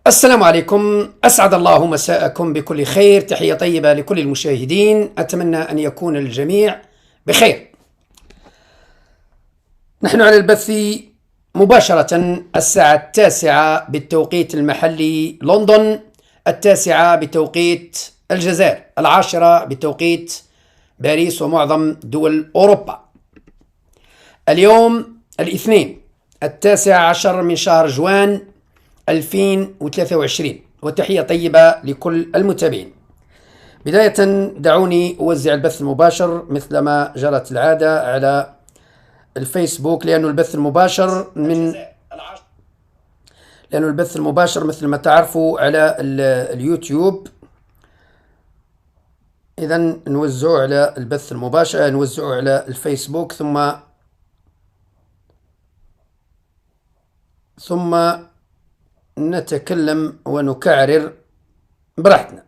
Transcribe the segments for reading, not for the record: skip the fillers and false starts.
السلام عليكم، أسعد الله مساءكم بكل خير. تحية طيبة لكل المشاهدين، أتمنى أن يكون الجميع بخير. نحن على البث مباشرة الساعة 9 بالتوقيت المحلي لندن، 9 بتوقيت الجزائر، 10 بتوقيت باريس ومعظم دول أوروبا. اليوم الاثنين 19 من شهر جوان 2023، وتحية طيبة لكل المتابعين. بداية دعوني أوزع البث المباشر مثلما جرت العادة على الفيسبوك، لأنه البث المباشر مثل ما تعرفوا على اليوتيوب. إذن نوزعه على البث المباشر، نوزعه على الفيسبوك ثم نتكلم ونكعرر براحتنا.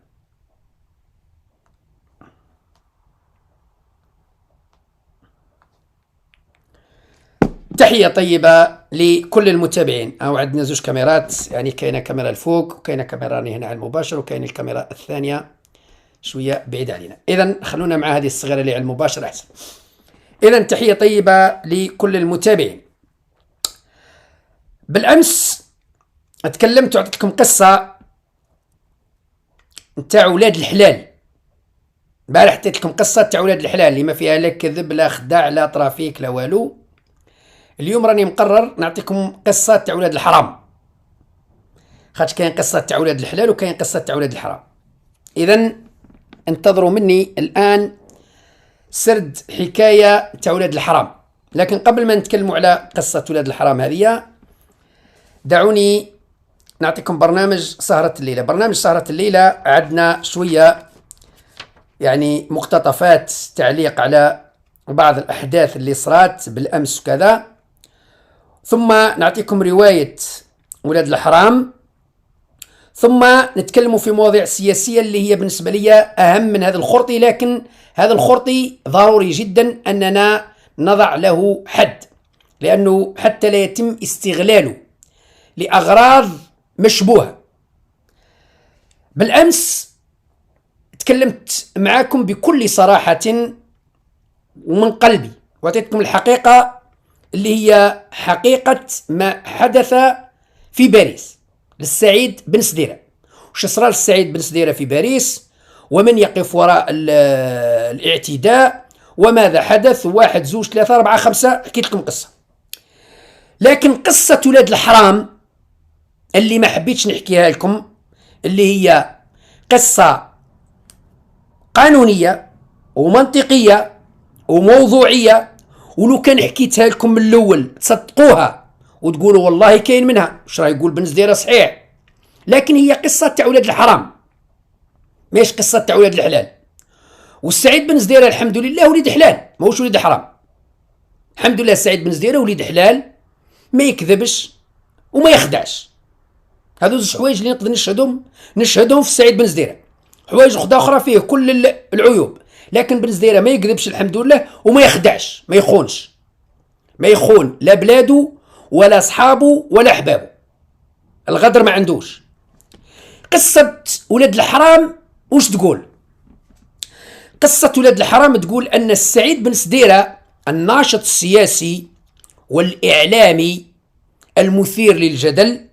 تحية طيبة لكل المتابعين. عندنا زوج كاميرات، يعني كاينة كاميرا الفوق وكاينة كاميرا هنا على المباشر وكاينة الكاميرا الثانية شوية بعيدة علينا. إذن خلونا مع هذه الصغيرة اللي على المباشر أحسن. إذن تحية طيبة لكل المتابعين. بالأمس اتكلمت وعطيتكم قصة نتاع ولاد الحلال. البارح حطيت لكم قصة تاع ولاد الحلال اللي ما فيها لا كذب لا خداع لا ترافيك لا والو. اليوم راني مقرر نعطيكم قصة تاع ولاد الحرام، خاطش كاين قصة تاع ولاد الحلال وكاين قصة تاع ولاد الحرام. إذن انتظروا مني الآن سرد حكاية تاع ولاد الحرام. لكن قبل ما نتكلموا على قصة ولاد الحرام هذه، دعوني نعطيكم برنامج سهرة الليلة. برنامج سهرة الليلة عندنا شوية يعني مقتطفات تعليق على بعض الأحداث اللي صارت بالأمس وكذا، ثم نعطيكم رواية ولاد الحرام، ثم نتكلموا في مواضيع سياسية اللي هي بالنسبة لي أهم من هذا الخرطي. لكن هذا الخرطي ضروري جدا أننا نضع له حد، لأنه حتى لا يتم استغلاله لأغراض مشبوهة. بالأمس تكلمت معاكم بكل صراحة ومن قلبي، وأعطيتكم الحقيقة اللي هي حقيقة ما حدث في باريس للسعيد بن سديرة. وش صار للسعيد بن سديرة في باريس، ومن يقف وراء الاعتداء، وماذا حدث، 1 2 3 4 5. حكيت لكم قصة، لكن قصة ولاد الحرام اللي ما حبيتش نحكيها لكم، اللي هي قصة قانونية ومنطقية وموضوعية، ولو كان حكيتها لكم من الأول تصدقوها وتقولوا والله كاين منها. واش راه يقول بن سديرة صحيح، لكن هي قصة تاع ولاد الحرام ماهيش قصة تاع ولاد الحلال. والسعيد بن سديرة الحمد لله وليد حلال، ماهوش وليد حرام. الحمد لله السعيد بن سديرة وليد حلال، ما يكذبش وما يخدعش. هذو زوج حوايج اللي نقدر نشهدهم في السعيد بن سديرة. حوايج اخرى فيه كل العيوب، لكن بن سديرة ما يكذبش الحمد لله وما يخدعش، ما يخونش، ما يخون لا بلادو ولا اصحابه ولا احبابه. الغدر ما عندوش. قصة ولاد الحرام وش تقول؟ قصة ولاد الحرام تقول أن السعيد بن سديرة الناشط السياسي والإعلامي المثير للجدل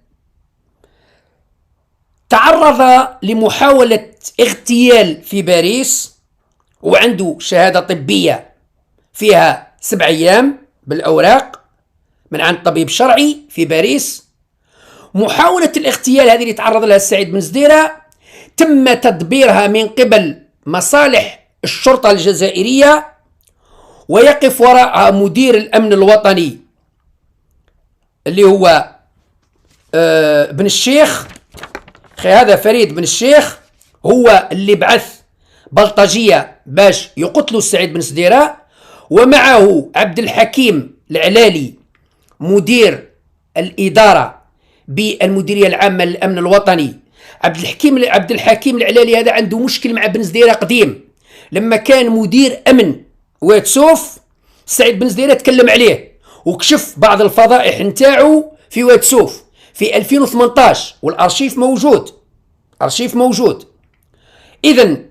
تعرض لمحاولة اغتيال في باريس، وعنده شهادة طبية فيها 7 أيام بالأوراق من عند طبيب شرعي في باريس. محاولة الاغتيال هذه اللي تعرض لها السعيد بن سديرة تم تدبيرها من قبل مصالح الشرطة الجزائرية، ويقف وراءها مدير الأمن الوطني اللي هو بن الشيخ. هذا فريد بن الشيخ هو اللي بعث بلطجية باش يقتلوا السعيد بن سديرة، ومعه عبد الحكيم العلالي مدير الإدارة بالمديرية العامة للأمن الوطني. عبد الحكيم العلالي هذا عنده مشكل مع بن سديرة قديم. لما كان مدير أمن واتسوف السعيد بن سديرة تكلم عليه وكشف بعض الفضائح نتاعو في واتسوف، في 2018 والأرشيف موجود، أرشيف موجود. إذن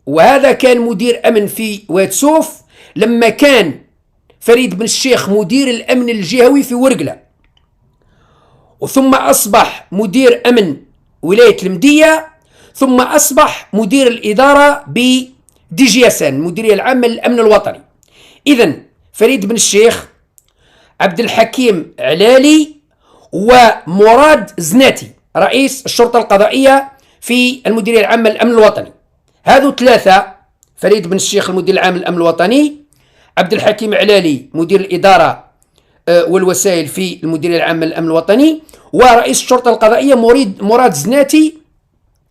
وهذا كان مدير أمن في وادسوف لما كان فريد بن الشيخ مدير الأمن الجهوي في ورقلة، وثم أصبح مدير أمن ولاية المدية، ثم أصبح مدير الإدارة BDGSN المديرية العامة للأمن الوطني. إذن فريد بن الشيخ، عبد الحكيم علالي، ومراد زناتي رئيس الشرطة القضائية في المديرية العامة للأمن الوطني، هذو ثلاثة: فريد بن الشيخ المدير العام للأمن الوطني، عبد الحكيم علالي مدير الإدارة والوسائل في المديرية العامة للأمن الوطني، ورئيس الشرطة القضائية مراد زناتي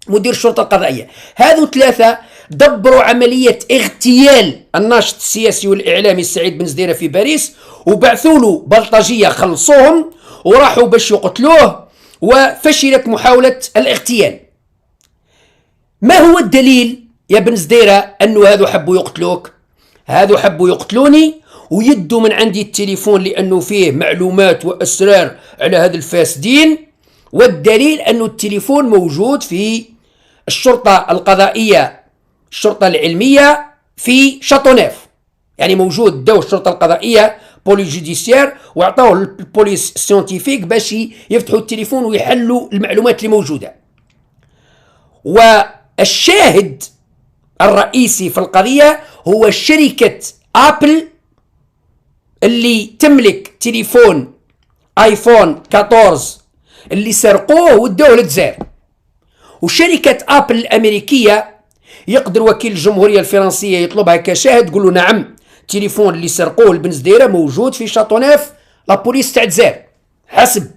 مدير الشرطة القضائية. هذو ثلاثة دبروا عملية اغتيال الناشط السياسي والإعلامي سعيد بن زديرة في باريس، وبعثوا له بلطجية خلصوهم وراحوا باش يقتلوه، وفشلت محاولة الاغتيال. ما هو الدليل يا بن زديرة أنه هذو حبوا يقتلوك؟ هذو حبوا يقتلوني ويدوا من عندي التليفون لأنه فيه معلومات وأسرار على هذا الفاسدين، والدليل أنه التليفون موجود في الشرطة القضائية، الشرطة العلمية في شاطونيف، يعني موجود. داو الشرطة القضائية بوليس جوديسيير وعطاوه البوليس سيونتيفيك باش يفتحوا التليفون ويحلوا المعلومات اللي موجودة. والشاهد الرئيسي في القضية هو شركة أبل اللي تملك تليفون آيفون 14 اللي سرقوه ودوه للجزائر. وشركة أبل الأمريكية يقدر وكيل الجمهورية الفرنسية يطلبها كشاهد، تقول له نعم التليفون اللي سرقوه لبن زديرة موجود في شاطونيف لابوليس تاع الجزائر، حسب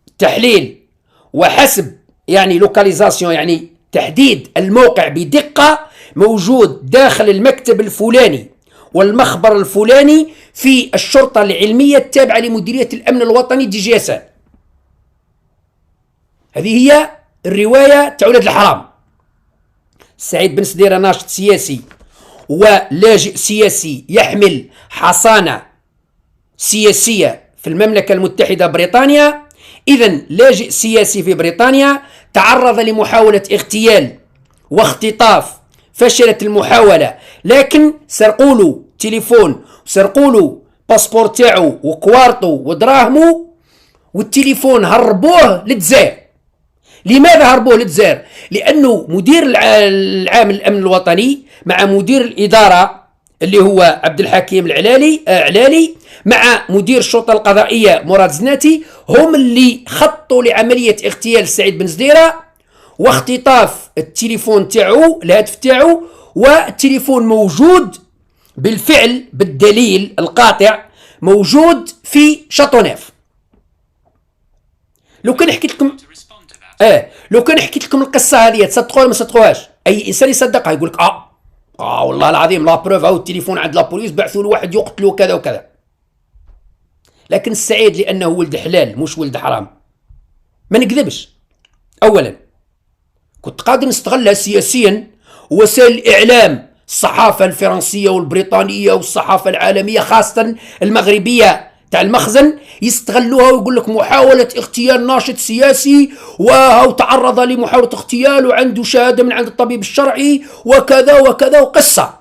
التحليل وحسب يعني لوكاليزاسيون، يعني تحديد الموقع بدقة، موجود داخل المكتب الفلاني والمخبر الفلاني في الشرطة العلمية التابعة لمديرية الأمن الوطني DGSN. هذه هي الرواية تاع ولاد الحرام. سعيد بن زديرة ناشط سياسي ولاجئ سياسي يحمل حصانة سياسية في المملكة المتحدة بريطانيا. إذن لاجئ سياسي في بريطانيا تعرض لمحاولة اغتيال واختطاف، فشلت المحاولة، لكن سرقوا له تليفون وسرقوا له باسبور تاعو وكوارطو ودراهمو، والتليفون هربوه للجزائر. لماذا هربوه للجزائر؟ لأنه مدير العام للأمن الوطني مع مدير الإدارة اللي هو عبد الحكيم علالي مع مدير الشرطة القضائية مراد زناتي هم اللي خطوا لعملية اغتيال سعيد بن زديرة واختطاف التليفون تاعو، الهاتف تاعو، والتليفون موجود بالفعل بالدليل القاطع موجود في شاطونيف. لو كان حكيت لكم القصه هذه تصدقوها ما تصدقوهاش؟ اي انسان يصدقها، يقول لك والله العظيم لا بروف، او التليفون عند لابوليس بعثوا له واحد يقتلوا كذا وكذا. لكن السعيد لانه ولد حلال مش ولد حرام، ما نكذبش. اولا كنت قادر نستغلها سياسيا، وسائل الاعلام الصحافه الفرنسيه والبريطانيه والصحافه العالميه خاصه المغربيه تاع المخزن يستغلوها ويقول لك محاولة اغتيال ناشط سياسي، وهو تعرض لمحاولة اغتيال وعنده شهادة من عند الطبيب الشرعي وكذا وكذا وقصة.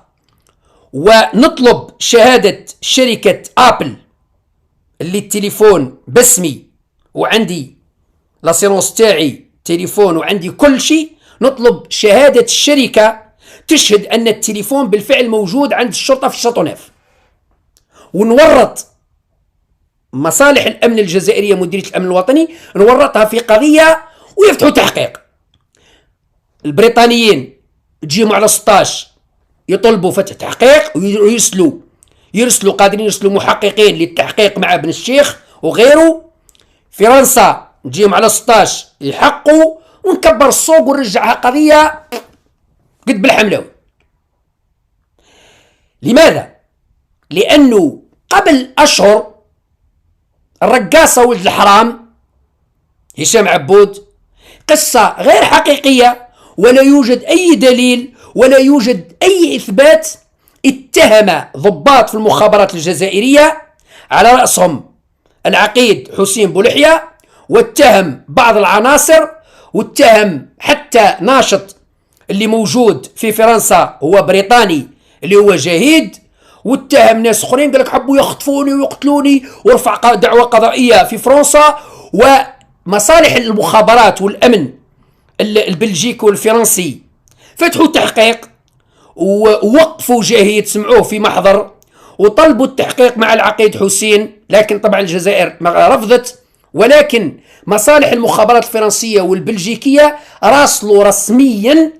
ونطلب شهادة شركة أبل اللي التليفون باسمي وعندي لاسيرونس تاعي تليفون وعندي كل شيء، نطلب شهادة الشركة تشهد أن التليفون بالفعل موجود عند الشرطة في شاطونيف، ونورط مصالح الأمن الجزائرية مديرية الأمن الوطني نورطها في قضية ويفتحوا تحقيق. البريطانيين تجيهم على 16 يطلبوا فتح تحقيق ويرسلوا قادرين يرسلوا محققين للتحقيق مع ابن الشيخ وغيره. فرنسا تجيهم على 16 يحقوا، ونكبر السوق ونرجعها قضية قد بالحملة. لماذا؟ لأنه قبل أشهر الرقاصة ولد الحرام هشام عبود، قصة غير حقيقية ولا يوجد أي دليل ولا يوجد أي إثبات، اتهم ضباط في المخابرات الجزائرية على رأسهم العقيد حسين بولحية، واتهم بعض العناصر، واتهم حتى ناشط اللي موجود في فرنسا هو بريطاني اللي هو جهيد، واتهم ناس اخرين قال لك حبوا يخطفوني ويقتلوني، ورفع دعوة قضائية في فرنسا. ومصالح المخابرات والامن البلجيكي والفرنسي فتحوا تحقيق ووقفوا جهيد، سمعوه في محضر، وطلبوا التحقيق مع العقيد حسين، لكن طبعا الجزائر رفضت. ولكن مصالح المخابرات الفرنسية والبلجيكية راسلوا رسميا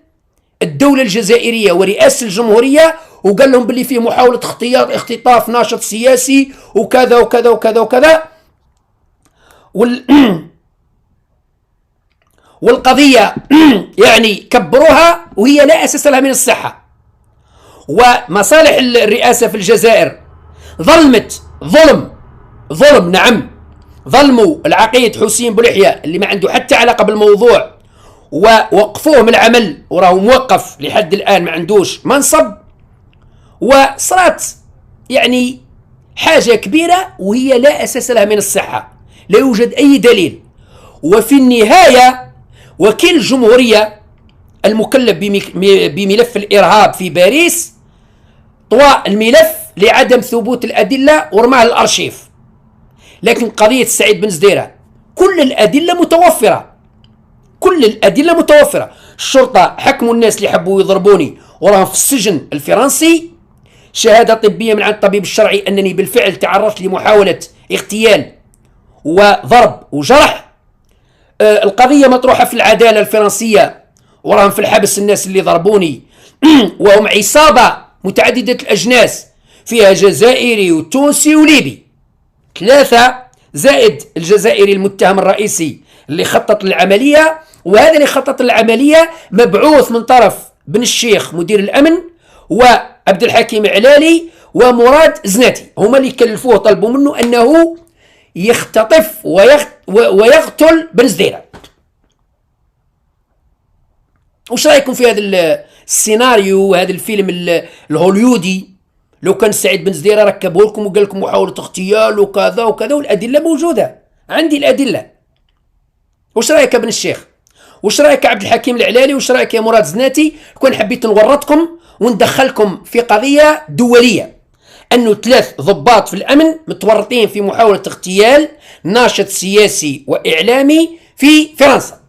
الدولة الجزائرية ورئاسة الجمهورية، وقال لهم باللي فيه محاولة اختطاف ناشط سياسي وكذا وكذا وكذا وكذا. والقضية يعني كبروها وهي لا أساس لها من الصحة. ومصالح الرئاسة في الجزائر ظلمت ظلم نعم، ظلموا العقيد حسين بولحية اللي ما عنده حتى علاقة بالموضوع، ووقفوه من العمل وراه موقف لحد الآن ما عندوش منصب. وصارت يعني حاجة كبيرة وهي لا أساس لها من الصحة، لا يوجد أي دليل. وفي النهاية وكيل الجمهورية المكلف بملف الإرهاب في باريس طوى الملف لعدم ثبوت الأدلة ورماه الأرشيف. لكن قضية سعيد بن زديرة كل الأدلة متوفرة. الشرطة حكموا الناس اللي حبوا يضربوني وراهم في السجن الفرنسي، شهادة طبية من عند الطبيب الشرعي أنني بالفعل تعرضت لمحاولة اغتيال وضرب وجرح. القضية مطروحة في العدالة الفرنسية وراهم في الحبس الناس اللي ضربوني وهم عصابة متعددة الأجناس فيها جزائري وتونسي وليبي، 3 زائد الجزائري المتهم الرئيسي اللي خطط العملية. وهذا اللي خطط العملية مبعوث من طرف بن الشيخ مدير الأمن وعبد الحكيم علالي ومراد زناتي، هما اللي كلفوه طلبوا منه أنه يختطف ويقتل بن زديرة. وش رأيكم في هذا السيناريو، هذا الفيلم الهوليودي؟ لو كان سعيد بن زديرة ركبه لكم وقال لكم محاولة اغتيال وكذا وكذا، والأدلة موجودة عندي الأدلة. وش رأيك يا بن الشيخ؟ وش رأيك يا عبد الحكيم العلالي؟ وش رأيك يا مراد زناتي؟ كون حبيت نورطكم وندخلكم في قضية دولية أنه 3 ضباط في الأمن متورطين في محاولة اغتيال ناشط سياسي وإعلامي في فرنسا.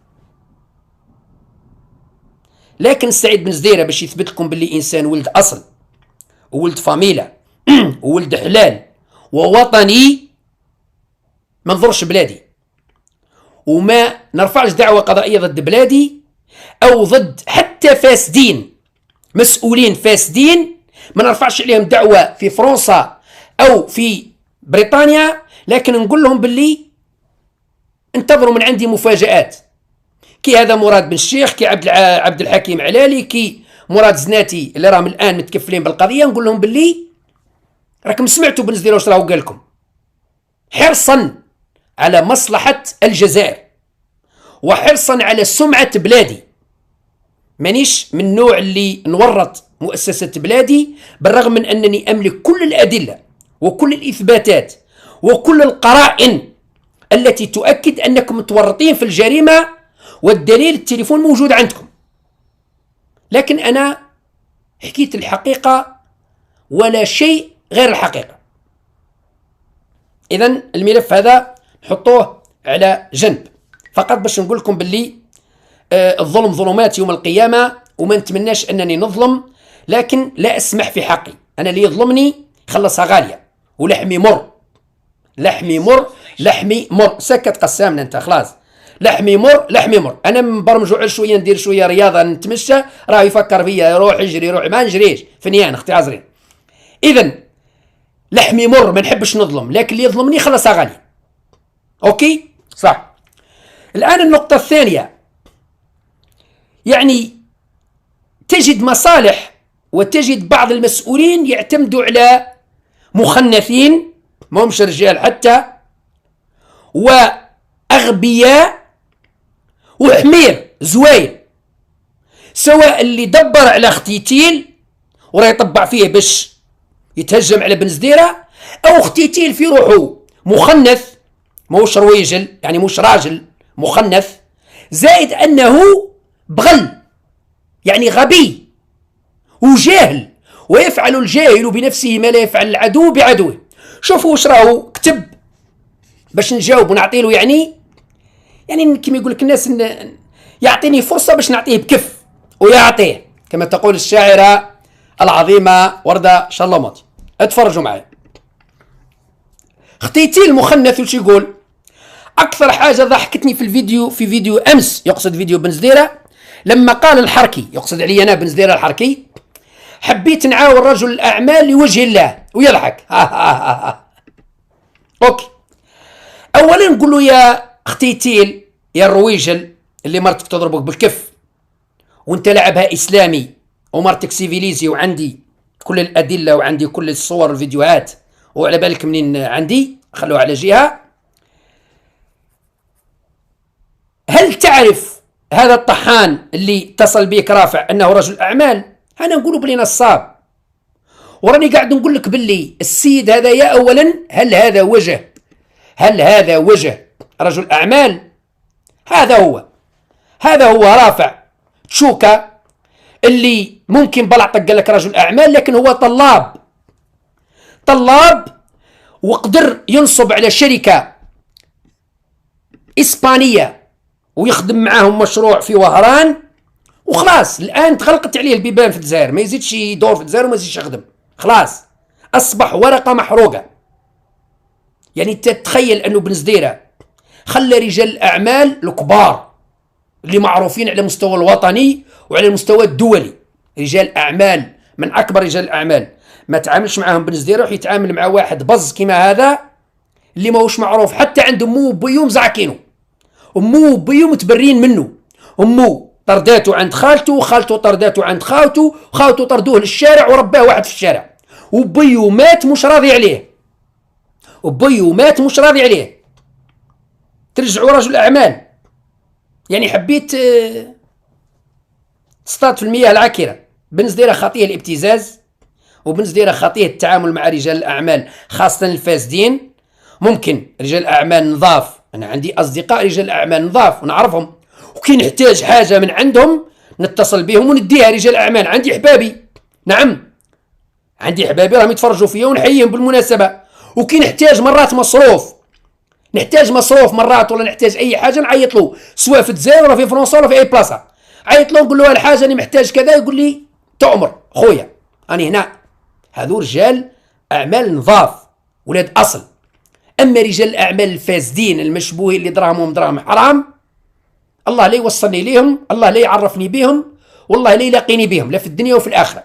لكن سعيد بن زديرة باش يثبت لكم باللي إنسان ولد أصل وولد فاميلة وولد حلال ووطني، ما نضرش بلادي وما نرفعش دعوة قضائية ضد بلادي أو ضد حتى فاسدين، مسؤولين فاسدين ما نرفعش عليهم دعوة في فرنسا أو في بريطانيا. لكن نقول لهم باللي انتظروا من عندي مفاجآت، كي هذا مراد بن الشيخ، كي عبد الحكيم علالي، كي مراد زناتي اللي راهم الآن متكفلين بالقضية. نقول لهم باللي راكم سمعتوا بن زديرة واش راهو قال لكم، حرصا على مصلحة الجزائر وحرصا على سمعة بلادي. مانيش من النوع اللي نورط مؤسسة بلادي، بالرغم من أنني أملك كل الأدلة وكل الإثباتات وكل القرائن التي تؤكد أنكم متورطين في الجريمة، والدليل التليفون موجود عندكم. لكن أنا حكيت الحقيقة ولا شيء غير الحقيقة. إذن الملف هذا نحطوه على جنب فقط باش نقول لكم باللي الظلم ظلمات يوم القيامة، وما نتمناش أنني نظلم، لكن لا أسمح في حقي. أنا اللي يظلمني خلصها غالية، ولحمي مر، لحمي مر. سكت قسامنا أنت خلاص، لحمي مر. أنا مبرمجو شوية ندير شوية رياضة نتمشى، راه يفكر فيا يروح يجري يروح، ما نجريش فنيان اختي عزرين. إذن لحمي مر، ما نحبش نظلم، لكن اللي يظلمني خلصها غالية. أوكي صح. الآن النقطة الثانية، يعني تجد مصالح وتجد بعض المسؤولين يعتمدوا على مخنثين ما همش رجال حتى، وأغبياء وحمير زواير، سواء اللي دبر على اختيتيل وراه يطبع فيه باش يتهجم على بن زديرة، أو اختيتيل في روحه مخنث موش رويجل يعني موش راجل مخنث، زائد أنه بغل يعني غبي وجاهل، ويفعل الجاهل بنفسه ما لا يفعل العدو بعدوه. شوفوا واش راهو كتب باش نجاوب ونعطي له، يعني كما يقول لك الناس يعطيني فرصة باش نعطيه بكف ويعطيه، كما تقول الشاعرة العظيمة وردة شلموطي. اتفرجوا معي. اختيتي المخنث وش يقول؟ اكثر حاجة ضحكتني في فيديو امس، يقصد فيديو بن زديرة، لما قال الحركي، يقصد علي انا بن زديرة الحركي، حبيت نعاون رجل الاعمال لوجه الله، ويضحك. اوكي. اولا نقول له يا اختيتيل يا الرويجل اللي مرتك تضربك بالكف وانت لعبها اسلامي ومرتك سيفيليزي، وعندي كل الادله وعندي كل الصور والفيديوهات، وعلى بالك منين عندي، خلوها على جهه. هل تعرف هذا الطحان اللي اتصل بك رافع انه رجل اعمال؟ انا نقول بلي نصاب، وراني قاعد نقول لك باللي السيد هذا يا اولا هل هذا وجه رجل اعمال؟ هذا هو رافع تشوكا اللي ممكن بلعطق قال لك رجل اعمال، لكن هو طلاب وقدر ينصب على شركه اسبانيه ويخدم معاهم مشروع في وهران، وخلاص الان تغلقت عليه البيبان في الجزائر، ما يزيدش يدور في الجزائر وما يزيدش يخدم، خلاص اصبح ورقه محروقه. يعني تتخيل انه بن زديرة خلى رجال الاعمال الكبار اللي معروفين على المستوى الوطني وعلى المستوى الدولي، رجال اعمال من اكبر رجال الاعمال، ما تعاملش معاهم بن زديرة، وح يتعامل مع واحد بز كيما هذا اللي ماهوش معروف، حتى عند امو وبيو مزعكينه، امو وبيو متبرين منه، امو طرداته عند خالته، وخالته طرداته عند خاوته، خاوته طردوه للشارع ورباه واحد في الشارع، وبيو مات مش راضي عليه، ترجعوا رجل اعمال. يعني حبيت تصطاد في المياه العكرة. بن زديرة خطيه الابتزاز، وبن زديرة خطيه التعامل مع رجال الاعمال خاصة الفاسدين. ممكن رجال اعمال نظاف، انا عندي اصدقاء رجال اعمال نظاف ونعرفهم، وكي نحتاج حاجة من عندهم نتصل بهم ونديها. رجال اعمال عندي احبابي، نعم عندي احبابي راهم يتفرجوا فيا ونحييهم بالمناسبة، وكي نحتاج مرات مصروف مرات، ولا نحتاج اي حاجه نعيط له، سواء في الجزائر ولا في فرنسا ولا في اي بلاصه، عيط له نقول له الحاجه اني محتاج كذا، يقول لي تؤمر خويا اني هنا. هذو رجال اعمال نظاف ولاد اصل. اما رجال الاعمال الفاسدين المشبوهين اللي دراهمهم دراهم حرام، الله لا يوصلني ليهم، الله لا يعرفني بهم، والله لا يلاقيني بهم لا في الدنيا وفي الاخره.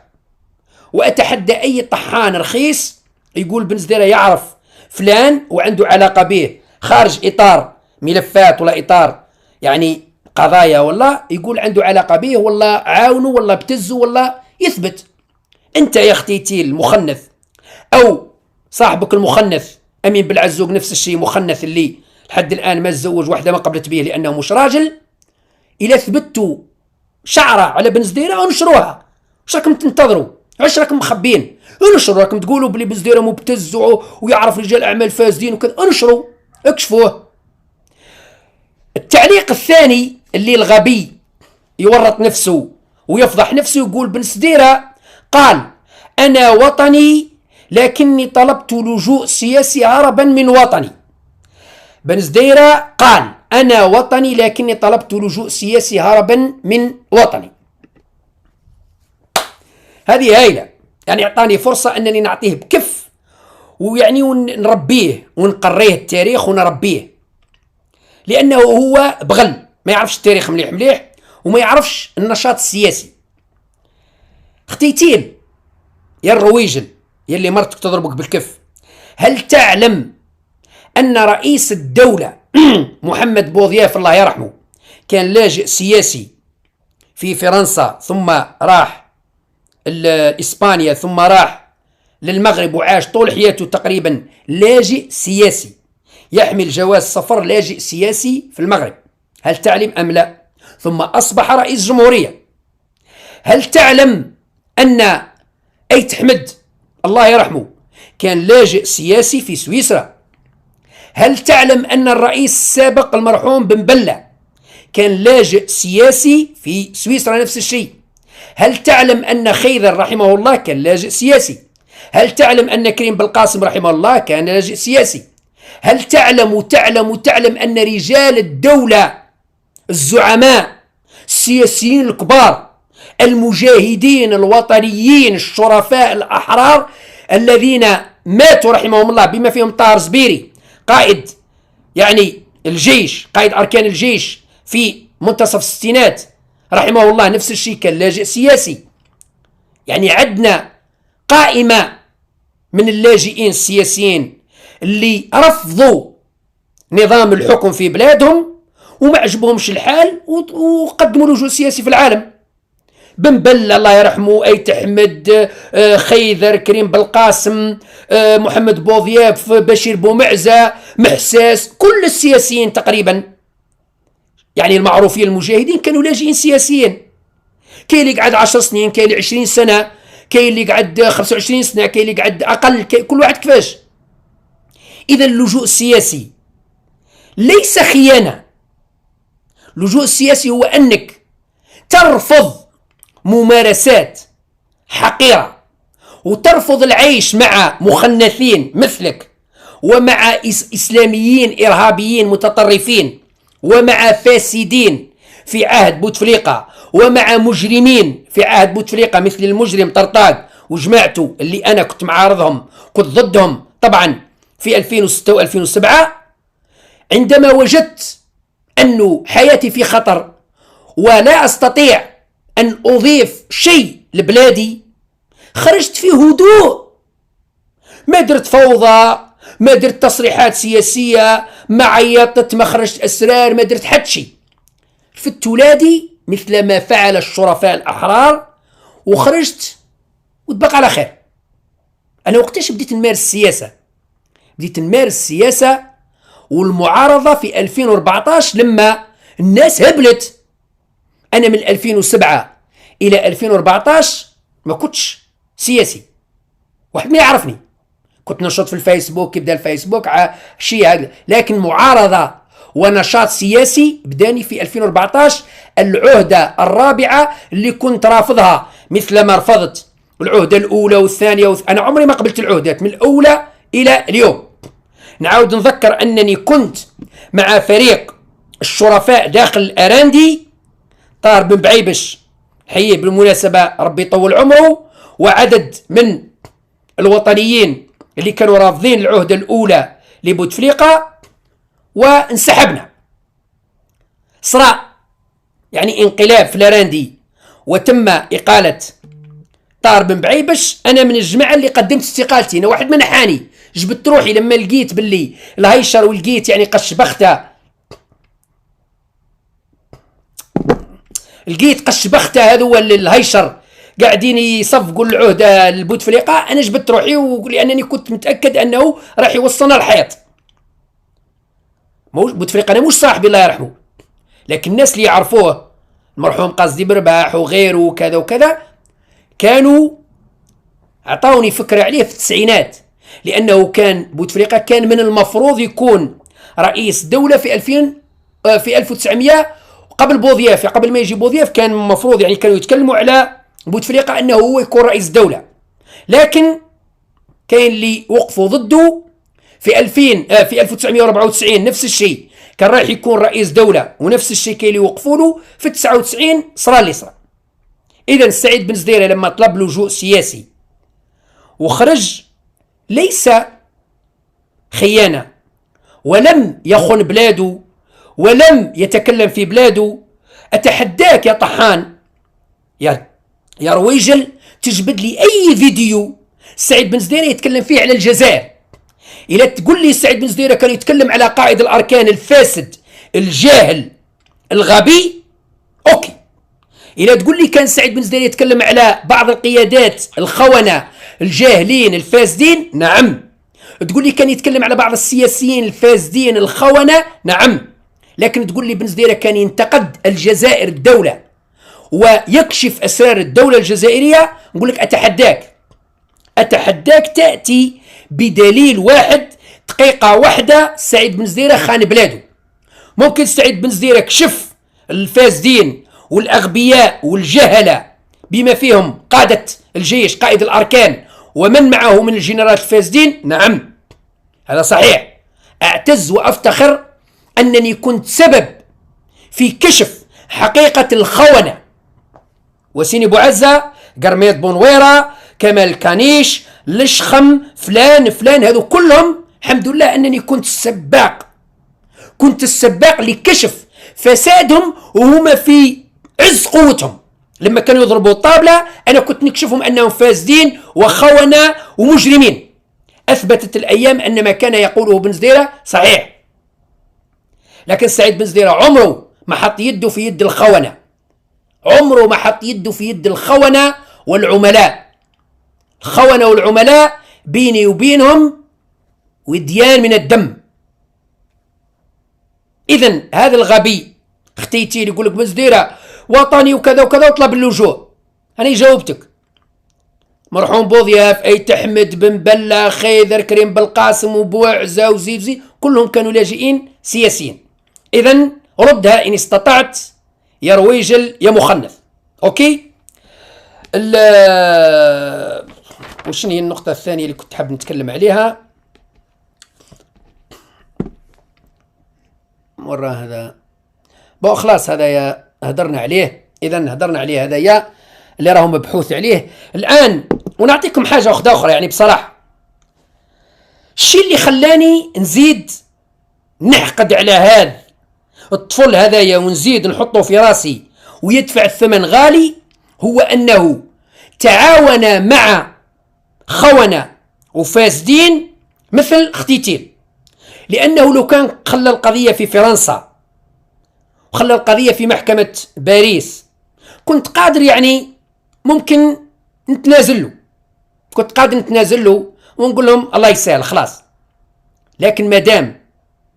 واتحدى اي طحان رخيص يقول بن زديرة يعرف فلان وعنده علاقه به خارج اطار ملفات ولا اطار يعني قضايا، ولا يقول عنده علاقه به، والله عاونه، والله ابتزه، والله يثبت. انت يا اختيتي المخنث او صاحبك المخنث امين بالعزوق نفس الشيء، مخنث اللي لحد الان ما تزوج واحده ما قبلت به لانه مش راجل، الى ثبتوا شعره على بن زديرة ونشروها. واش راكم تنتظروا؟ واش راكم مخبين؟ انشروا، راكم تقولوا بلي بن زديرة مبتز ويعرف رجال اعمال فاسدين وكذا، انشروا اكشفوه. التعليق الثاني اللي الغبي يورط نفسه ويفضح نفسه، يقول بن زديرة قال انا وطني لكني طلبت لجوء سياسي هربا من وطني. بن زديرة قال انا وطني لكني طلبت لجوء سياسي هربا من وطني. هذه هايلة، يعني اعطاني فرصة انني نعطيه بكف، ويعني ونربيه ونقريه التاريخ ونربيه، لانه هو بغل ما يعرفش التاريخ مليح وما يعرفش النشاط السياسي. اختيتين يا الرويجل يلي مرتك تضربك بالكف، هل تعلم ان رئيس الدولة محمد بوضياف الله يرحمه كان لاجئ سياسي في فرنسا، ثم راح اسبانيا، ثم راح للمغرب وعاش طول حياته تقريبا لاجئ سياسي، يحمل جواز سفر لاجئ سياسي في المغرب. هل تعلم ام لا؟ ثم اصبح رئيس جمهورية. هل تعلم ان ايت حمد الله يرحمه كان لاجئ سياسي في سويسرا؟ هل تعلم أن الرئيس السابق المرحوم بن بلة كان لاجئ سياسي في سويسرا؟ نفس الشيء. هل تعلم أن خيذر رحمه الله كان لاجئ سياسي؟ هل تعلم أن كريم بالقاسم رحمه الله كان لاجئ سياسي؟ هل تعلم أن رجال الدولة الزعماء السياسيين الكبار المجاهدين الوطنيين الشرفاء الأحرار الذين ماتوا رحمهم الله، بما فيهم طاهر زبيري قائد يعني الجيش، قائد أركان الجيش في منتصف الستينات رحمه الله، نفس الشيء كان لاجئ سياسي. يعني عندنا قائمة من اللاجئين السياسيين اللي رفضوا نظام الحكم في بلادهم وما عجبهمش الحال وقدموا لجوء سياسي في العالم. بن بلة الله يرحمه، أيت أحمد، خيذر، كريم بالقاسم، محمد بوضياف، بشير بومعزة، محساس، كل السياسيين تقريبا يعني المعروفين المجاهدين كانوا لاجئين سياسيين. كاين اللي قعد 10 سنين، كاين اللي 20 سنة، كاين اللي قعد 25 سنة، كاين اللي قعد أقل، كل واحد كيفاش. إذا اللجوء السياسي ليس خيانة. اللجوء السياسي هو أنك ترفض ممارسات حقيرة وترفض العيش مع مخنثين مثلك ومع إسلاميين إرهابيين متطرفين ومع فاسدين في عهد بوتفليقة ومع مجرمين في عهد بوتفليقة مثل المجرم طرطاق وجماعته اللي أنا كنت معارضهم، كنت ضدهم طبعا في 2006 و2007. عندما وجدت أن حياتي في خطر ولا أستطيع أن أضيف شيء لبلادي، خرجت في هدوء، ما درت فوضى، ما درت تصريحات سياسية، ما عيطت، ما خرجت أسرار، ما درت حد شيء. فت ولادي مثل ما فعل الشرفاء الأحرار وخرجت وتبقى على خير. أنا وقتاش بديت نمارس السياسة؟ بديت نمارس السياسة والمعارضة في 2014 لما الناس هبلت. أنا من 2007 إلى 2014 ما كنتش سياسي، واحد ما يعرفني، كنت نشط في الفيسبوك، يبدأ الفيسبوك شيء هذا، لكن معارضة ونشاط سياسي بداني في 2014، العهدة الرابعة اللي كنت رافضها مثل ما رفضت العهدة الأولى والثانية أنا عمري ما قبلت العهدات من الأولى إلى اليوم. نعاود نذكر أنني كنت مع فريق الشرفاء داخل الأراندي، طاهر بن بعيبش حيه بالمناسبة ربي يطول عمره، وعدد من الوطنيين اللي كانوا رافضين العهدة الأولى لبوتفليقة، وانسحبنا. صراع يعني انقلاب في الأراندي وتم إقالة طاهر بن بعيبش. أنا من الجماعة اللي قدمت استقالتي، أنا واحد من حاني جبت روحي لما لقيت باللي الهيشر ولقيت يعني قشبختة، لقيت قشبختة هذا هو الهيشر قاعدين يصفقوا العهدة لبوتفليقة. أنا جبت روحي لأنني كنت متأكد أنه راح يوصلنا الحياة. بوتفليقة أنا مش صاحبي الله يرحمه، لكن الناس اللي يعرفوه المرحوم قصدي برباح وغيره وكذا وكذا كانوا عطاوني فكرة عليه في التسعينات، لأنه كان بوتفليقة كان من المفروض يكون رئيس دولة في 1900 قبل بوضياف، قبل ما يجي بوضياف كان المفروض يعني كانوا يتكلموا على بوتفليقة أنه هو يكون رئيس دولة، لكن كاين اللي وقفوا ضده في 1994 نفس الشيء كان رايح يكون رئيس دولة، ونفس الشيء كاين اللي وقفوا له في 99 صرا اللي صرا. إذا سعيد بن زديرة لما طلب لجوء سياسي وخرج ليس خيانة، ولم يخن بلاده ولم يتكلم في بلاده. أتحداك يا طحان يا رويجل تجبد لي أي فيديو سعيد بن زديرة يتكلم فيه على الجزائر. إلا تقول لي سعيد بن زديرة كان يتكلم على قائد الأركان الفاسد الجاهل الغبي، أوكي. إلا تقول لي كان سعيد بن زديرة يتكلم على بعض القيادات الخونة الجاهلين الفاسدين، نعم. تقول لي كان يتكلم على بعض السياسيين الفاسدين الخونة، نعم. لكن تقول لي بن زديرة كان ينتقد الجزائر الدولة ويكشف أسرار الدولة الجزائرية، نقول لك أتحداك تأتي بدليل واحد دقيقة واحدة سعيد بن زديرة خان بلاده. ممكن سعيد بن زديرة كشف الفاسدين والأغبياء والجهلة بما فيهم قادة الجيش قائد الأركان ومن معه من الجنرالات الفاسدين، نعم هذا صحيح. أعتز وأفتخر أنني كنت سبب في كشف حقيقة الخونة وسيني بوعزة، قرميط بونويرة، كمال كانيش، لشخم، فلان هذو كلهم. الحمد لله أنني كنت السباق لكشف فسادهم وهما في عز قوتهم. لما كانوا يضربوا الطابلة أنا كنت نكشفهم أنهم فاسدين وخونة ومجرمين. أثبتت الأيام أن ما كان يقوله بن زديرة صحيح. لكن سعيد بن زديرة عمره ما حط يده في يد الخونة، عمره ما حط يده في يد الخونة والعملاء. الخونة والعملاء بيني وبينهم وديان من الدم. إذن هذا الغبي اختيتي يقول لك بن زديرة وطني وكذا وكذا وطلب اللجوء. أنا جاوبتك مرحوم بوضياف، أي تحمد بن بلة، خيذر، كريم بالقاسم، وبوعزة وزيفزي كلهم كانوا لاجئين سياسيين. إذن ردها إن استطعت يا رويجل يا مخنث. أوكي. وشنو هي النقطة الثانية اللي كنت حاب نتكلم عليها؟ مرة هذا خلاص هذا هدرنا عليه. إذن هدرنا عليه هذايا اللي راهو مبحوث عليه الآن. ونعطيكم حاجة أخرى يعني بصراحة، الشيء اللي خلاني نزيد نحقد على هذا الطفل هذايا ونزيد نحطه في راسي ويدفع الثمن غالي هو أنه تعاون مع خونة وفاسدين مثل ختيتيل. لأنه لو كان خلى القضية في فرنسا وخلى القضية في محكمة باريس كنت قادر يعني ممكن نتنازل له ونقول لهم الله يسهل خلاص. لكن مادام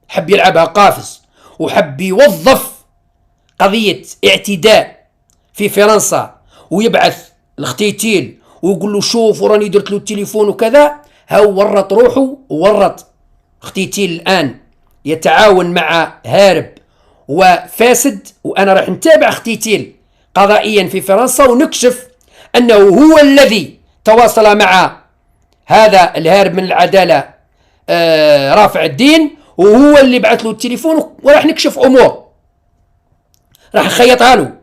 حب يلعبها قافز وحب يوظف قضية اعتداء في فرنسا ويبعث الختيتيل ويقول له شوف وراني درت له التليفون وكذا، هاو ورط روحه وورط. ختيتيل الآن يتعاون مع هارب وفاسد، وأنا راح نتابع ختيتيل قضائيا في فرنسا ونكشف أنه هو الذي تواصل مع هذا الهارب من العدالة رافع الدين، وهو اللي بعث له التليفون. وراح نكشف أمور راح نخيطها له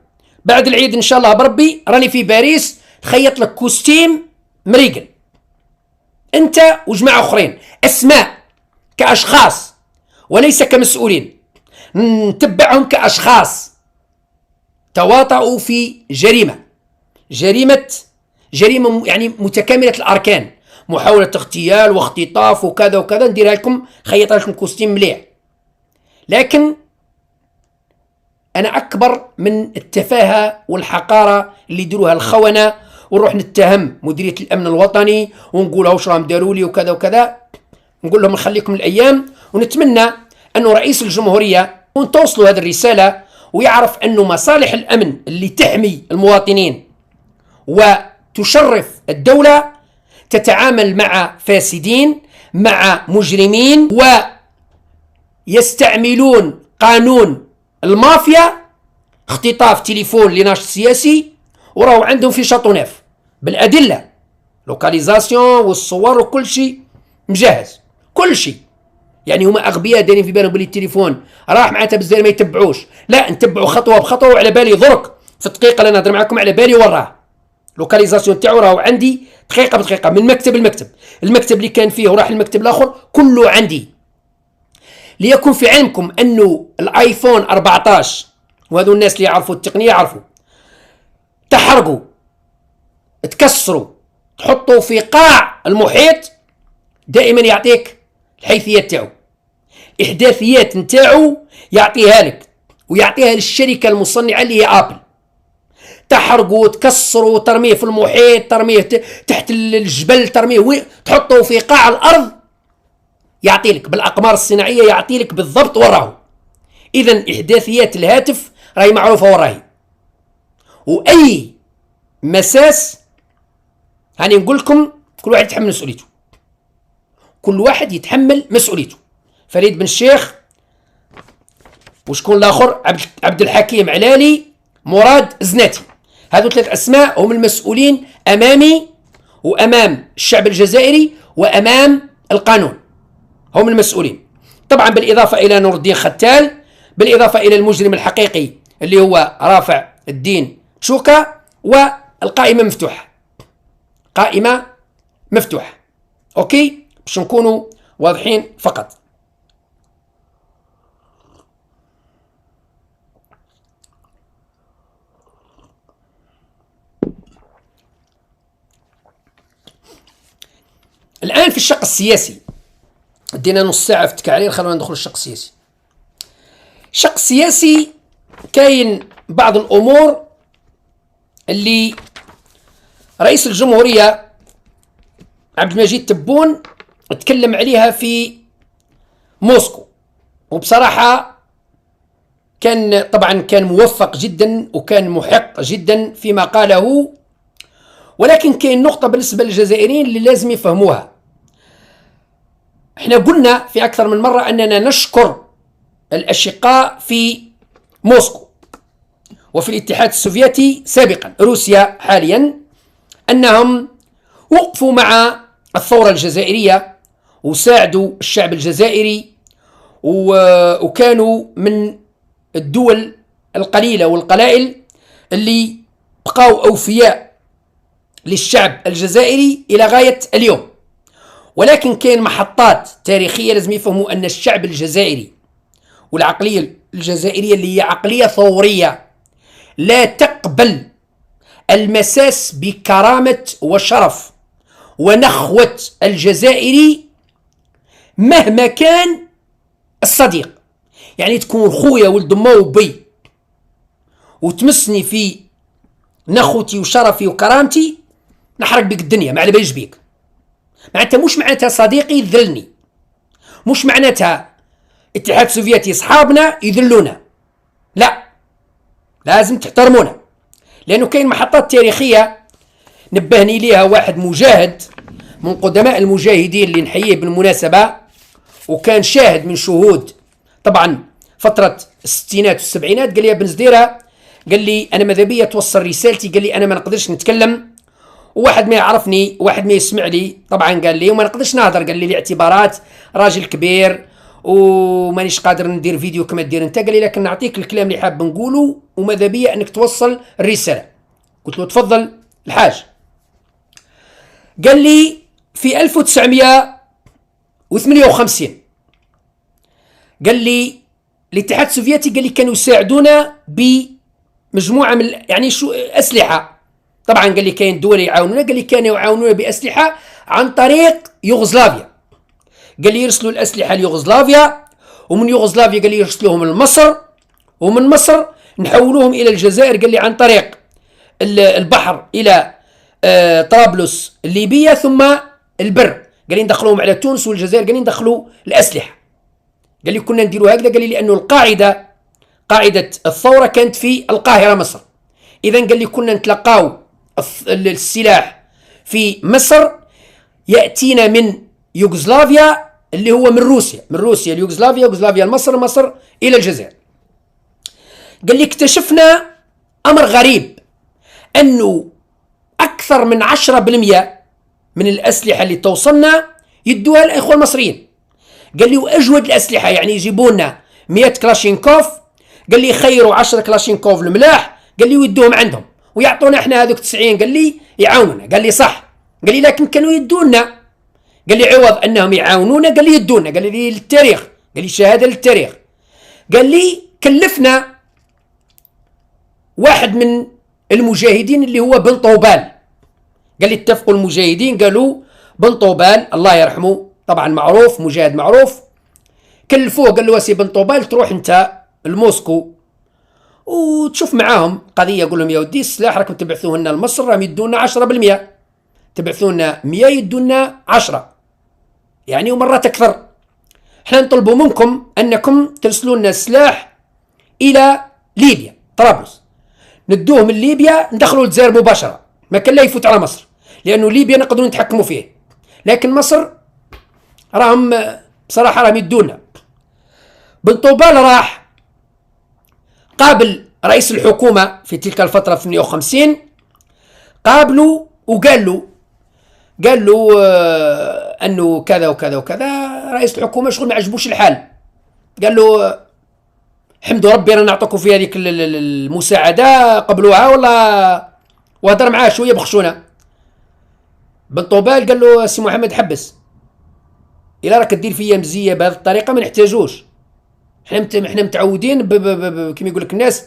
بعد العيد إن شاء الله بربي. راني في باريس خيط لك كوستيم مريقل أنت وجماعة أخرين، أسماء كأشخاص وليس كمسؤولين، نتبعهم كأشخاص تواطؤوا في جريمة يعني متكاملة الأركان، محاولة اغتيال واختطاف وكذا وكذا. نديرها لكم خيطها لكم كوستيم مليح. لكن أنا أكبر من التفاهة والحقارة اللي يديروها الخونة ونروح نتهم مديرية الأمن الوطني ونقول واش راهم داروا لي وكذا وكذا. نقول لهم نخليكم الأيام، ونتمنى أنه رئيس الجمهورية توصلوا هذه الرسالة ويعرف أنه مصالح الأمن اللي تحمي المواطنين وتشرف الدولة تتعامل مع فاسدين مع مجرمين ويستعملون قانون المافيا، اختطاف تليفون لناشط سياسي وراهو عندهم في شاطونيف بالأدلة، لوكاليزاسيون والصور وكل شيء مجهز كل شيء. يعني هما أغبياء دايرين في بالهم بلي التليفون راح معناتها بزاف ما يتبعوش، لا نتبعوا خطوة بخطوة. وعلى بالي ضرك في الدقيقة اللي نهضر معكم على بالي وراه لوكاليزاسيون تاعو راهو عندي دقيقة بدقيقة من مكتب المكتب اللي كان فيه وراح المكتب الآخر كله عندي. ليكن في علمكم أنه الآيفون 14 وهذو الناس اللي يعرفوا التقنية يعرفوا تحرقوا تكسروا تحطوا في قاع المحيط دائما يعطيك الحيثيات تاعو، إحداثيات نتاعو يعطيها لك ويعطيها للشركة المصنعة اللي هي آبل. تحرقوا تكسروا ترميه في المحيط، ترميه تحت الجبل، ترميه تحطه في قاع الأرض، يعطي لك بالأقمار الصناعية يعطي لك بالضبط وراه. إذن إحداثيات الهاتف راهي معروفة وراهي. وأي مساس هاني نقول لكم كل واحد يتحمل مسؤوليته، كل واحد يتحمل مسؤوليته. فريد بن الشيخ، وشكون الاخر؟ عبد الحكيم علالي، مراد زناتي. هذو 3 اسماء هم المسؤولين امامي وامام الشعب الجزائري وامام القانون، هم المسؤولين. طبعا بالاضافه الى نور الدين ختال، بالاضافه الى المجرم الحقيقي اللي هو رافع الدين تشوكا، والقائمه مفتوحه. قائمه مفتوحه. اوكي، باش نكونوا واضحين فقط. الآن في الشق السياسي، ادينا نص ساعة في التكعرير، خلونا ندخل الشق السياسي. الشق السياسي كاين بعض الأمور اللي رئيس الجمهورية عبد المجيد تبون اتكلم عليها في موسكو، وبصراحة كان موفق جدا وكان محق جدا فيما قاله. ولكن كاين نقطة بالنسبة للجزائريين اللي لازم يفهموها. احنا قلنا في أكثر من مرة أننا نشكر الأشقاء في موسكو وفي الاتحاد السوفيتي سابقا، روسيا حاليا، أنهم وقفوا مع الثورة الجزائرية وساعدوا الشعب الجزائري، وكانوا من الدول القليلة والقلائل اللي بقوا أوفياء للشعب الجزائري إلى غاية اليوم. ولكن كاين محطات تاريخية لازم يفهموا أن الشعب الجزائري والعقلية الجزائرية اللي هي عقلية ثورية لا تقبل المساس بكرامة وشرف ونخوة الجزائري مهما كان الصديق. يعني تكون خويا ولد ما وبي وتمسني في نخوتي وشرفي وكرامتي، نحرق بك الدنيا، ما على باليش بيك. معناتها مش معناتها صديقي يذلني، مش معناتها الاتحاد السوفيتي اصحابنا يذلونا، لا، لازم تحترمونا. لانه كاين محطات تاريخيه نبهني ليها واحد مجاهد من قدماء المجاهدين اللي نحييه بالمناسبه، وكان شاهد من شهود طبعا فتره الستينات والسبعينات. قال لي يا بن زديره، قال لي انا ماذا بيا توصل رسالتي، قال لي انا ما نقدرش نتكلم، وواحد ما يعرفني واحد ما يسمع لي طبعا، قال لي وما نقدرش نهضر، قال لي لاعتبارات راجل كبير ومانيش قادر ندير فيديو كما دير انت، قال لي لكن نعطيك الكلام اللي حاب نقوله وماذا بيا انك توصل الرساله. قلت له تفضل الحاج. قال لي في 1958 قال لي الاتحاد السوفيتي قال لي كانوا يساعدونا بمجموعه من يعني شو اسلحه. طبعا قال لي كاين دول يعاونونا، قال لي كانوا يعاونونا باسلحه عن طريق يوغوسلافيا. قال لي يرسلوا الاسلحه ليوغوسلافيا، ومن يوغوسلافيا قال لي يرسلوهم لمصر، ومن مصر نحولوهم الى الجزائر، قال لي عن طريق البحر الى طرابلس الليبيه، ثم البر قال لي ندخلوهم على تونس والجزائر، قال لي ندخلوا الاسلحه. قال لي كنا نديروا هكذا، قال لي لانه قاعده الثوره كانت في القاهره مصر، اذا قال لي كنا نتلقاو السلاح في مصر ياتينا من يوغوسلافيا اللي هو من روسيا ليوغوسلافيا، يوغوسلافيا لمصر، مصر الى الجزائر. قال لي اكتشفنا امر غريب، انه اكثر من 10% من الاسلحه اللي توصلنا يدوها الاخوه المصريين. قال لي واجود الاسلحه، يعني يجيبوا لنا 100 كلاشينكوف، قال لي يخيروا 10 كلاشينكوف الملاح، قال لي ويدوهم عندهم ويعطونا احنا هذوك 90، قال لي يعاونونا. قال لي صح، قال لي لكن كانوا يدونا، قال لي عوض انهم يعاونونا قال لي يدونا، قال لي للتاريخ، قال لي شهاده للتاريخ. قال لي كلفنا واحد من المجاهدين اللي هو بن طوبال، قال لي اتفقوا المجاهدين قالوا بن طوبال الله يرحمه طبعا معروف مجاهد معروف، كلفوه قال له سي بن طوبال تروح انت لموسكو وتشوف معاهم قضيه، قول لهم يا ودي السلاح راكم تبعثوه لنا لمصر راهم يدونا 10%، تبعثوا لنا 100 يدونا 10، يعني ومرات اكثر. احنا نطلبوا منكم انكم ترسلوا لنا السلاح الى ليبيا طرابلس، ندوه من ليبيا ندخلوا الجزائر مباشره، ما كان لا يفوت على مصر، لانه ليبيا نقدروا نتحكموا فيه، لكن مصر راهم بصراحة راهم يدونا. بن طوبال راح قابل رئيس الحكومة في تلك الفترة في 58، قابله قال له انه كذا وكذا وكذا. رئيس الحكومة شغل ما عجبوش الحال، قال له حمدوا ربي رانا نعطوكم في هذيك المساعدة قبلوها والله، وهضر معاه شوية بخشونة. بن طوبال قال له سي محمد حبس، إلا راك دير فيا مزية بهذه الطريقة ما نحتاجوش، احنا متعودين كما يقول لك الناس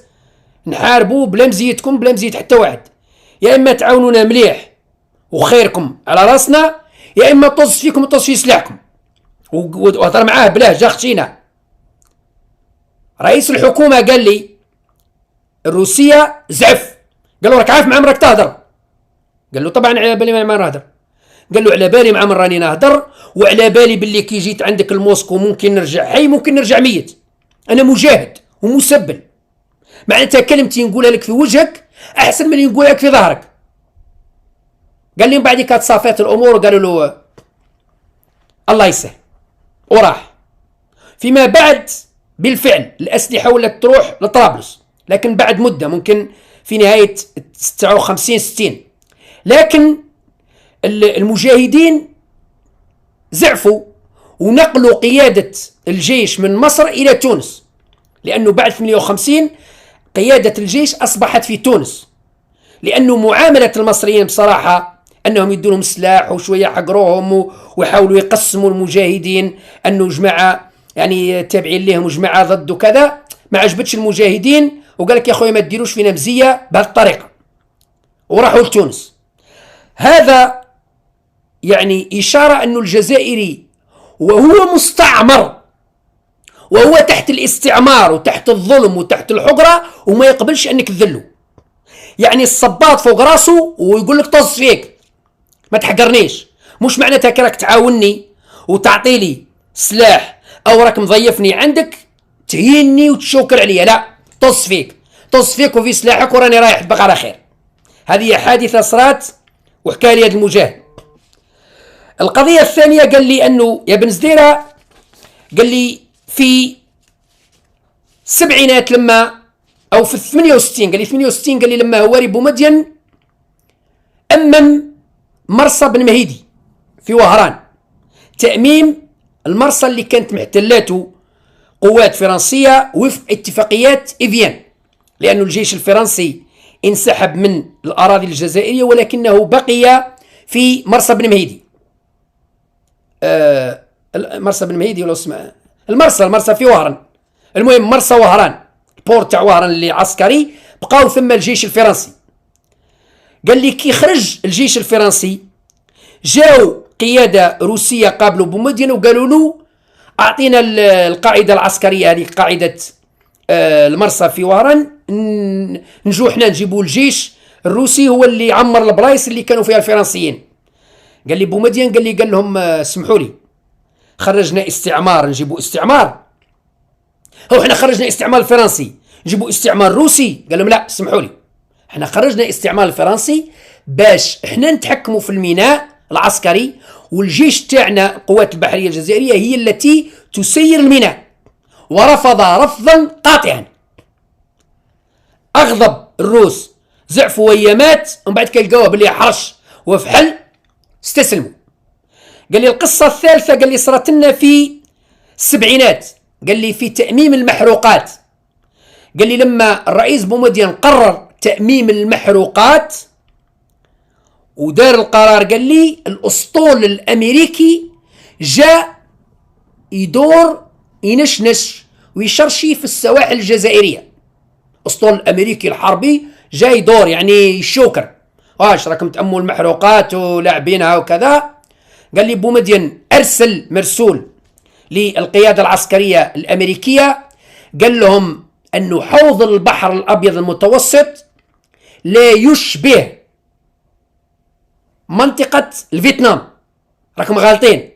نحاربوا بلا مزيتكم بلا مزيت حتى واحد، يا اما تعاونونا مليح وخيركم على راسنا، يا اما طز فيكم وطز في سلاحكم. وهضر معاه بلهجه خشينه. رئيس الحكومه قال لي الروسيه زعف، قال له راك عارف مع من راك تهضر؟ قال له طبعا على بالي مع من نهضر. قال له على بالي مع من راني نهضر، وعلى بالي باللي كي جيت عندك الموسكو ممكن نرجع حي ممكن نرجع ميت، انا مجاهد ومسبل، معناتها كلمتي نقولها لك في وجهك احسن من اللي نقولها لك في ظهرك. قال لي من بعد كانت صافات الامور وقالوا له الله يسهل، وراح. فيما بعد بالفعل الاسلحه ولات تروح لطرابلس، لكن بعد مده ممكن في نهايه 59 60. لكن المجاهدين زعفوا ونقلوا قياده الجيش من مصر الى تونس، لانه بعد 58 قياده الجيش اصبحت في تونس، لانه معامله المصريين بصراحه انهم يدوا لهم سلاح وشويه حقروهم ويحاولوا يقسموا المجاهدين انه جماعه يعني تابعين لهم وجماعه ضد وكذا، ما عجبتش المجاهدين وقال لك يا خويا ما تديروش فينا مزيه بهذه الطريقه، وراحوا لتونس. هذا يعني اشاره انه الجزائري وهو مستعمر وهو تحت الاستعمار وتحت الظلم وتحت الحقره وما يقبلش انك تذله، يعني الصباط فوق راسه ويقول لك طز فيك ما تحقرنيش، مش معناتها راك تعاوني وتعطي لي سلاح او راك مضيفني عندك تهيني وتشوكر عليا، لا، طز فيك وفي سلاحك وراني رايح تبقى على خير. هذه حادثه صارت وحكى لي هذا المجاهد. القضيه الثانيه قال لي انه يا بن زديره، قال لي في السبعينات لما او في 68، قال لي 68، قال لي لما هواري بومدين امم مرصى بن مهيدي في وهران، تأميم المرصى اللي كانت محتلاته قوات فرنسية وفق اتفاقيات إيفيان، لأن الجيش الفرنسي انسحب من الأراضي الجزائرية ولكنه بقي في مرصى بن مهيدي. مرصى بن مهيدي ولا اسمه المرصى في وهران، المهم مرصى وهران، البورت تاع وهران اللي عسكري بقاو ثم الجيش الفرنسي. قال لي كي خرج الجيش الفرنسي جاو قيادة روسية قابلوا بومدين وقالوا له أعطينا القاعدة العسكرية هذه قاعدة المرصى في وهران، نجو حنا نجيبوا الجيش الروسي هو اللي يعمر البلايص اللي كانوا فيها الفرنسيين. قال لي بومدين قال لهم اسمحوا لي، خرجنا استعمار نجيبوا استعمار، هو احنا خرجنا استعمار فرنسي نجيبوا استعمار روسي؟ قال لهم لا اسمحوا لي، احنا خرجنا استعمار الفرنسي باش احنا نتحكموا في الميناء العسكري، والجيش تاعنا القوات البحرية الجزائرية هي التي تسير الميناء. ورفض رفضا قاطعا، اغضب الروس، زعفوا ويامات، ومن بعد كيلقاوه بلي حرش وفحل استسلموا. قال لي القصة الثالثة قال لي صارت لنا في السبعينات، قال لي في تأميم المحروقات. قال لي لما الرئيس بومدين قرر تأميم المحروقات ودار القرار، قال لي الأسطول الأمريكي جاء يدور ينشنش ويشرشي في السواحل الجزائرية. الأسطول الأمريكي الحربي جاء يدور يعني يشوكر، واش راكم تأموا المحروقات ولاعبينها وكذا. قال لي بومدين أرسل مرسول للقيادة العسكرية الأمريكية، قال لهم أنه حوض البحر الأبيض المتوسط لا يشبه منطقة الفيتنام، راكم غالطين،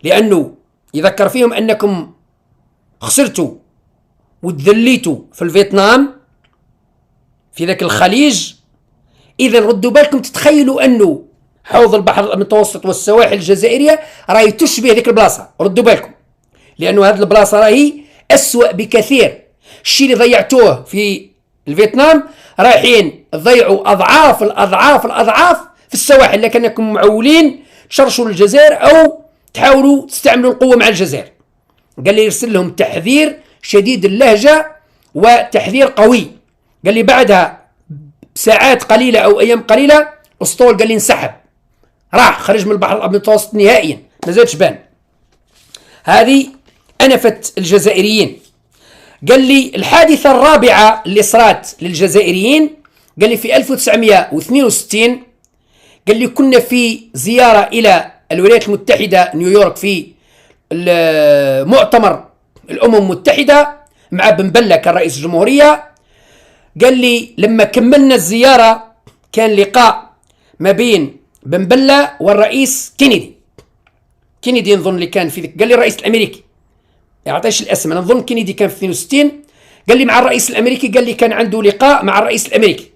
لأنه يذكر فيهم أنكم خسرتوا وتذليتوا في الفيتنام في ذاك الخليج، إذا ردوا بالكم تتخيلوا أنه حوض البحر المتوسط والسواحل الجزائرية راهي تشبه ذيك البلاصة، ردوا بالكم، لأنه هذه البلاصة راهي أسوأ بكثير. الشيء اللي ضيعتوه في الفيتنام رايحين تضيعوا أضعاف الأضعاف الأضعاف في السواحل، لكنكم معولين تشرشوا الجزائر أو تحاولوا تستعملوا القوة مع الجزائر. قال لي يرسل لهم تحذير شديد اللهجة وتحذير قوي. قال لي بعدها ساعات قليلة أو أيام قليلة أسطول قال لي انسحب، راح خرج من البحر المتوسط نهائيا، ما زالش بان. هذه أنفت الجزائريين. قال لي الحادثة الرابعة اللي صارت للجزائريين، قال لي في 1962 قال لي كنا في زيارة إلى الولايات المتحدة نيويورك في مؤتمر الأمم المتحدة مع بن بلة كان رئيس الجمهورية. قال لي لما كملنا الزيارة كان لقاء ما بين بن بلة والرئيس كينيدي نظن اللي كان في ذلك. قال لي الرئيس الأمريكي، يعطيش الاسم، انا نظن كينيدي كان في 62. قال لي مع الرئيس الامريكي، قال لي كان عنده لقاء مع الرئيس الامريكي.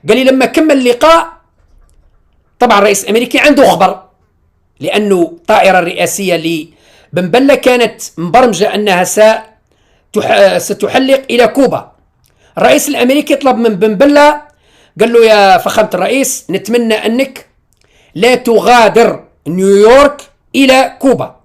قال لي لما كمل اللقاء طبعا الرئيس الامريكي عنده خبر، لانه الطائره الرئاسيه لبن بلة كانت مبرمجه انها ستحلق الى كوبا. الرئيس الامريكي طلب من بن بلة، قال له يا فخامه الرئيس نتمنى انك لا تغادر نيويورك الى كوبا،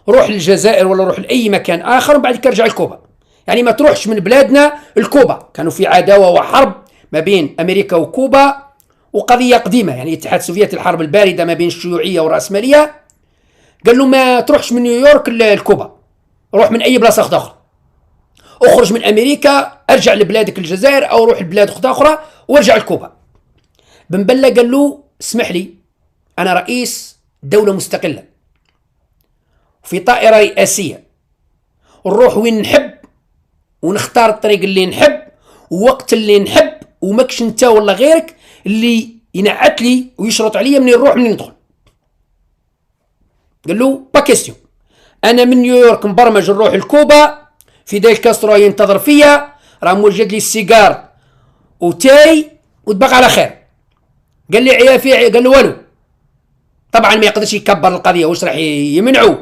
روح للجزائر ولا روح لأي مكان آخر وبعد كده ارجع لكوبا، يعني ما تروحش من بلادنا لكوبا. كانوا في عداوة وحرب ما بين أمريكا وكوبا، وقضية قديمة، يعني الاتحاد السوفيتي الحرب الباردة ما بين الشيوعية والرأسمالية. قال له ما تروحش من نيويورك لكوبا، روح من أي بلاصة أخرى، اخرج من أمريكا، ارجع لبلادك الجزائر أو روح لبلاد أخرى وارجع لكوبا. بن بلة قال له اسمح لي، أنا رئيس دولة مستقلة في طائرة رئاسية، نروح وين نحب ونختار الطريق اللي نحب ووقت اللي نحب، وماكش انت ولا غيرك اللي ينعت لي ويشرط عليا منين نروح منين ندخل. قال له با كيستيون، انا من نيويورك مبرمج نروح لكوبا، فيديل كاسترو ينتظر فيا، راه موجد لي السيجار وتاي وتبقى على خير. قال لي عيافي، قال له والو. طبعا ما يقدرش يكبر القضيه، واش راح يمنعوا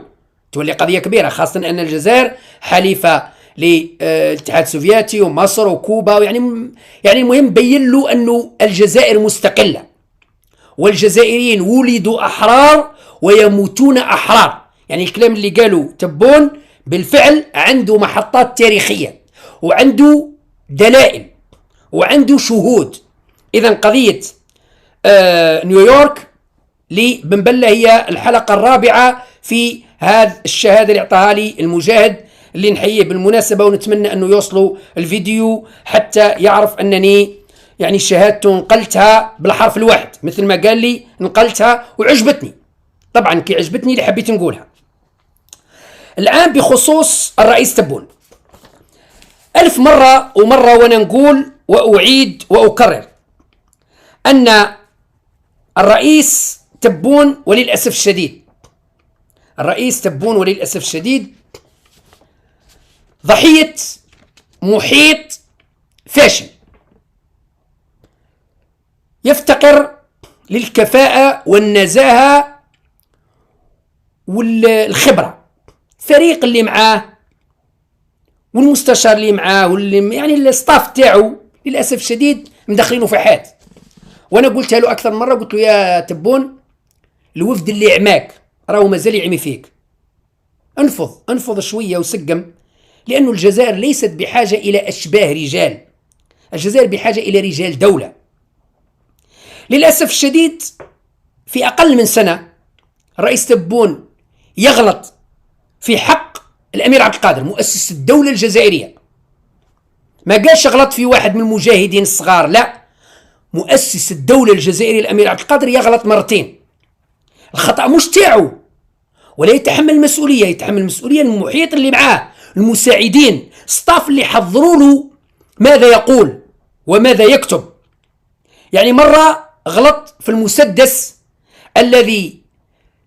تولي قضيه كبيره، خاصه ان الجزائر حليفه للاتحاد السوفيتي ومصر وكوبا، يعني المهم بين له انه الجزائر مستقله، والجزائريين ولدوا احرار ويموتون احرار. يعني الكلام اللي قالوا تبون بالفعل عنده محطات تاريخيه وعنده دلائل وعنده شهود. اذا قضيه نيويورك لبن بلة هي الحلقة الرابعة في هذا الشهادة اللي اعطاها لي المجاهد، اللي نحييه بالمناسبة، ونتمنى انه يوصلوا الفيديو حتى يعرف انني يعني شهادته نقلتها بالحرف الواحد مثل ما قال لي، نقلتها وعجبتني. طبعا كي عجبتني اللي حبيت نقولها. الآن بخصوص الرئيس تبون، 1000 مرة ومرة وانا نقول وأعيد وأكرر أن الرئيس تبون وللأسف الشديد، الرئيس تبون وللأسف الشديد ضحية محيط فاشل يفتقر للكفاءة والنزاهة والخبرة. الفريق اللي معاه والمستشار اللي معاه واللي يعني الستاف تاعو للأسف الشديد مدخلينه في حاد. وانا قلتها له اكثر مره، قلت له يا تبون الوفد اللي عماك راهو مازال يعمي فيك، انفض شويه وسقم، لانه الجزائر ليست بحاجه الى اشباه رجال، الجزائر بحاجه الى رجال دوله. للاسف الشديد في اقل من سنه الرئيس تبون يغلط في حق الامير عبد القادر مؤسس الدوله الجزائريه. ما قالش غلط في واحد من المجاهدين الصغار، لا، مؤسس الدولة الجزائرية الأمير عبد القادر يغلط مرتين. الخطأ مش تاعو ولا يتحمل المسؤولية، يتحمل المسؤولية المحيط اللي معاه، المساعدين، ستاف اللي حضروا له ماذا يقول وماذا يكتب. يعني مرة غلط في المسدس الذي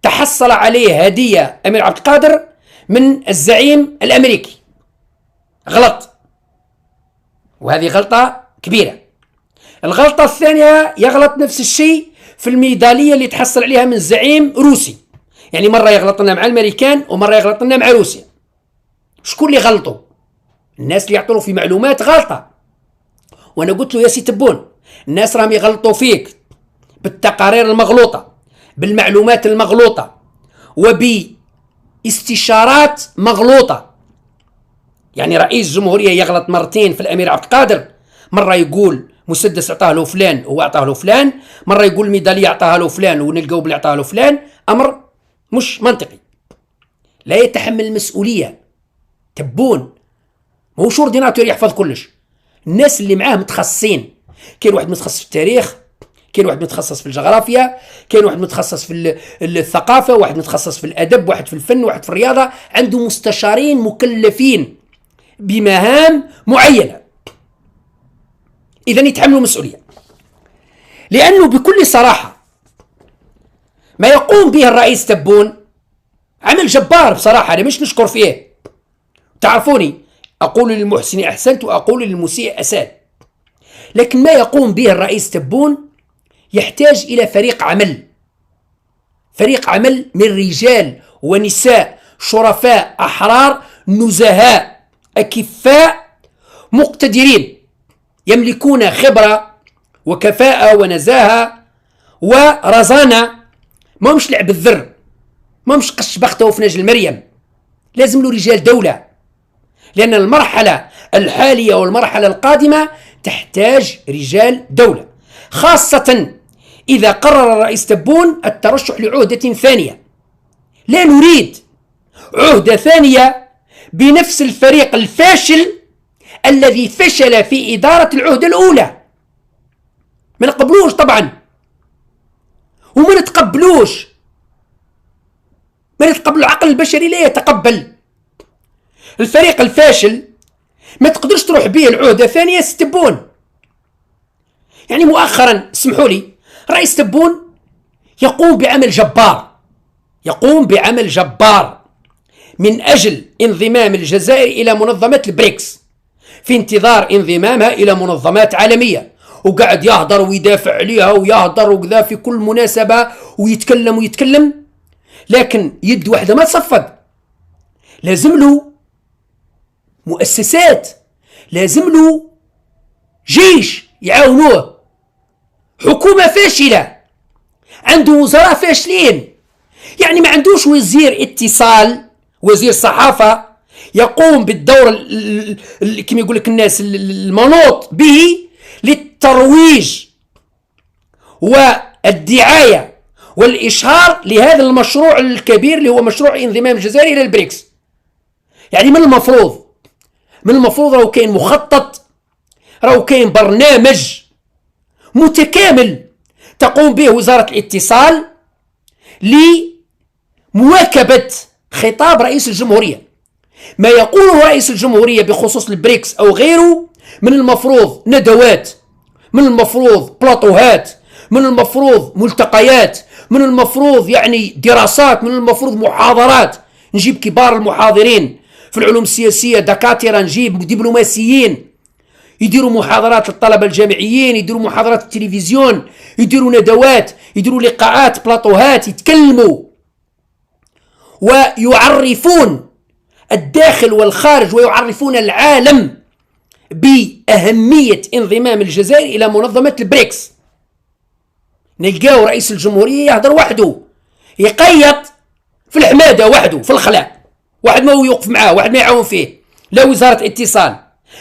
تحصل عليه هدية أمير عبد القادر من الزعيم الأمريكي، غلط، وهذه غلطة كبيرة. الغلطة الثانية يغلط نفس الشيء في الميداليه اللي تحصل عليها من زعيم روسي. يعني مره يغلط لنا مع الامريكان ومره يغلط لنا مع روسيا. شكون اللي غلطوا؟ الناس اللي يعطوا في معلومات غلطه. وانا قلت له يا سي تبون، الناس راهم يغلطوا فيك بالتقارير المغلوطه، بالمعلومات المغلوطه، وباستشارات مغلوطه. يعني رئيس جمهوريه يغلط مرتين في الامير عبد القادر، مره يقول مسدس عطاه له فلان هو عطاه له فلان، مره يقول ميداليه عطاها له فلان ونلقاو بلي عطاها له فلان. امر مش منطقي، لا يتحمل المسؤوليه. تبون ماهوش اورديناتور يحفظ كلش. الناس اللي معاه متخصصين، كاين واحد متخصص في التاريخ، كاين واحد متخصص في الجغرافيا، كاين واحد متخصص في الثقافه، واحد متخصص في الادب، واحد في الفن، واحد في الرياضه. عنده مستشارين مكلفين بمهام معينه، اذا يتحملوا مسؤوليه. لانه بكل صراحه ما يقوم به الرئيس تبون عمل جبار بصراحه، انا مش نشكر فيه. تعرفوني اقول للمحسن احسنت واقول للمسيء اساء، لكن ما يقوم به الرئيس تبون يحتاج الى فريق عمل، فريق عمل من رجال ونساء شرفاء احرار نزهاء اكفاء مقتدرين، يملكون خبره وكفاءه ونزاهه ورزانه. ما مش لعب الذر، ما مش قش بخته في نجل مريم. لازم له رجال دوله، لان المرحله الحاليه والمرحله القادمه تحتاج رجال دوله، خاصه اذا قرر الرئيس تبون الترشح لعهده ثانيه. لا نريد عهده ثانيه بنفس الفريق الفاشل الذي فشل في اداره العهده الاولى. ما نقبلوش طبعا، وما نتقبلوش، ما نتقبل. العقل البشري لا يتقبل. الفريق الفاشل ما تقدرش تروح به العهده ثانيه تبون. يعني مؤخرا اسمحوا لي رئيس تبون يقوم بعمل جبار، يقوم بعمل جبار من اجل انضمام الجزائر الى منظمه البريكس في انتظار انضمامها الى منظمات عالميه، وقاعد يهدر ويدافع عليها ويهدر وكذا في كل مناسبه ويتكلم. لكن يد واحده ما تصفد. لازم له مؤسسات، لازم له جيش يعاونوه. حكومه فاشله، عنده وزراء فاشلين. يعني ما عندوش وزير اتصال، وزير صحافه يقوم بالدور كما يقول لك الناس المنوط به للترويج والدعايه والاشهار لهذا المشروع الكبير اللي هو مشروع انضمام الجزائر الى البريكس. يعني من المفروض راهو كاين مخطط، راهو كاين برنامج متكامل تقوم به وزاره الاتصال لمواكبه خطاب رئيس الجمهوريه. ما يقوله رئيس الجمهوريه بخصوص البريكس او غيره من المفروض ندوات، من المفروض بلاطوهات، من المفروض ملتقيات، من المفروض يعني دراسات، من المفروض محاضرات. نجيب كبار المحاضرين في العلوم السياسيه، دكاتره، نجيب دبلوماسيين يديروا محاضرات للطلبه الجامعيين، يديروا محاضرات التلفزيون، يديروا ندوات، يديروا لقاءات، بلاطوهات، يتكلموا ويعرفون الداخل والخارج ويعرفون العالم بأهمية انضمام الجزائر إلى منظمة البريكس. نلقاو رئيس الجمهورية يهدر وحده، يقيط في الحمادة وحده في الخلاء، واحد ما هو يوقف معاه، واحد ما يعاون فيه، لا وزارة اتصال،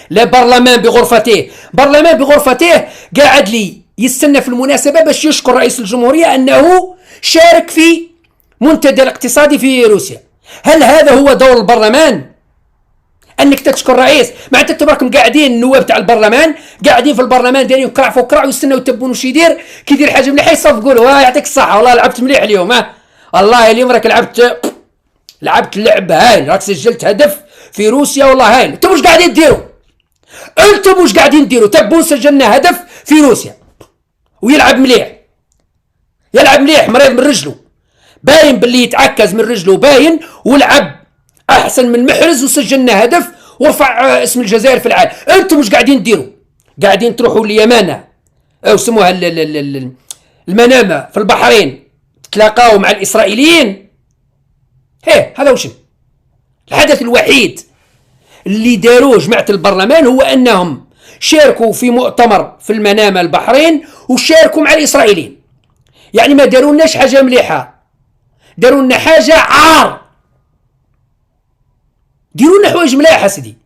لا برلمان بغرفته. برلمان بغرفته قاعد لي يستنى في المناسبة باش يشكر رئيس الجمهورية أنه شارك في منتدى الاقتصادي في روسيا. هل هذا هو دور البرلمان؟ انك تشكر رئيس؟ معناتها تباركم قاعدين النواب تاع البرلمان قاعدين في البرلمان دايرين كرع فوق كرع ويستناو يتبون واش يدير، كي يدير حاجه مليحه يصفقوا له يعطيك الصحه والله لعبت مليح اليوم، والله اليوم راك لعبت اللعب هايل، راك سجلت هدف في روسيا والله هايل. انتم واش قاعدين ديروا؟ انتم واش قاعدين ديروا؟ تبون سجلنا هدف في روسيا ويلعب مليح، يلعب مليح، مريض من رجله، باين باللي يتعكز من رجله باين، ولعب احسن من محرز وسجلنا هدف ورفع اسم الجزائر في العالم. انتم مش قاعدين ديروا؟ قاعدين تروحوا اليمانة او سموها المنامة في البحرين تلاقاو مع الإسرائيليين. هذا وش الحدث الوحيد اللي داروه جماعة البرلمان، هو أنهم شاركوا في مؤتمر في المنامة البحرين وشاركوا مع الإسرائيليين. يعني ما دارولناش حاجة مليحة، داروا لنا حاجة عار. ديروا لنا حوايج مليحة سيدي،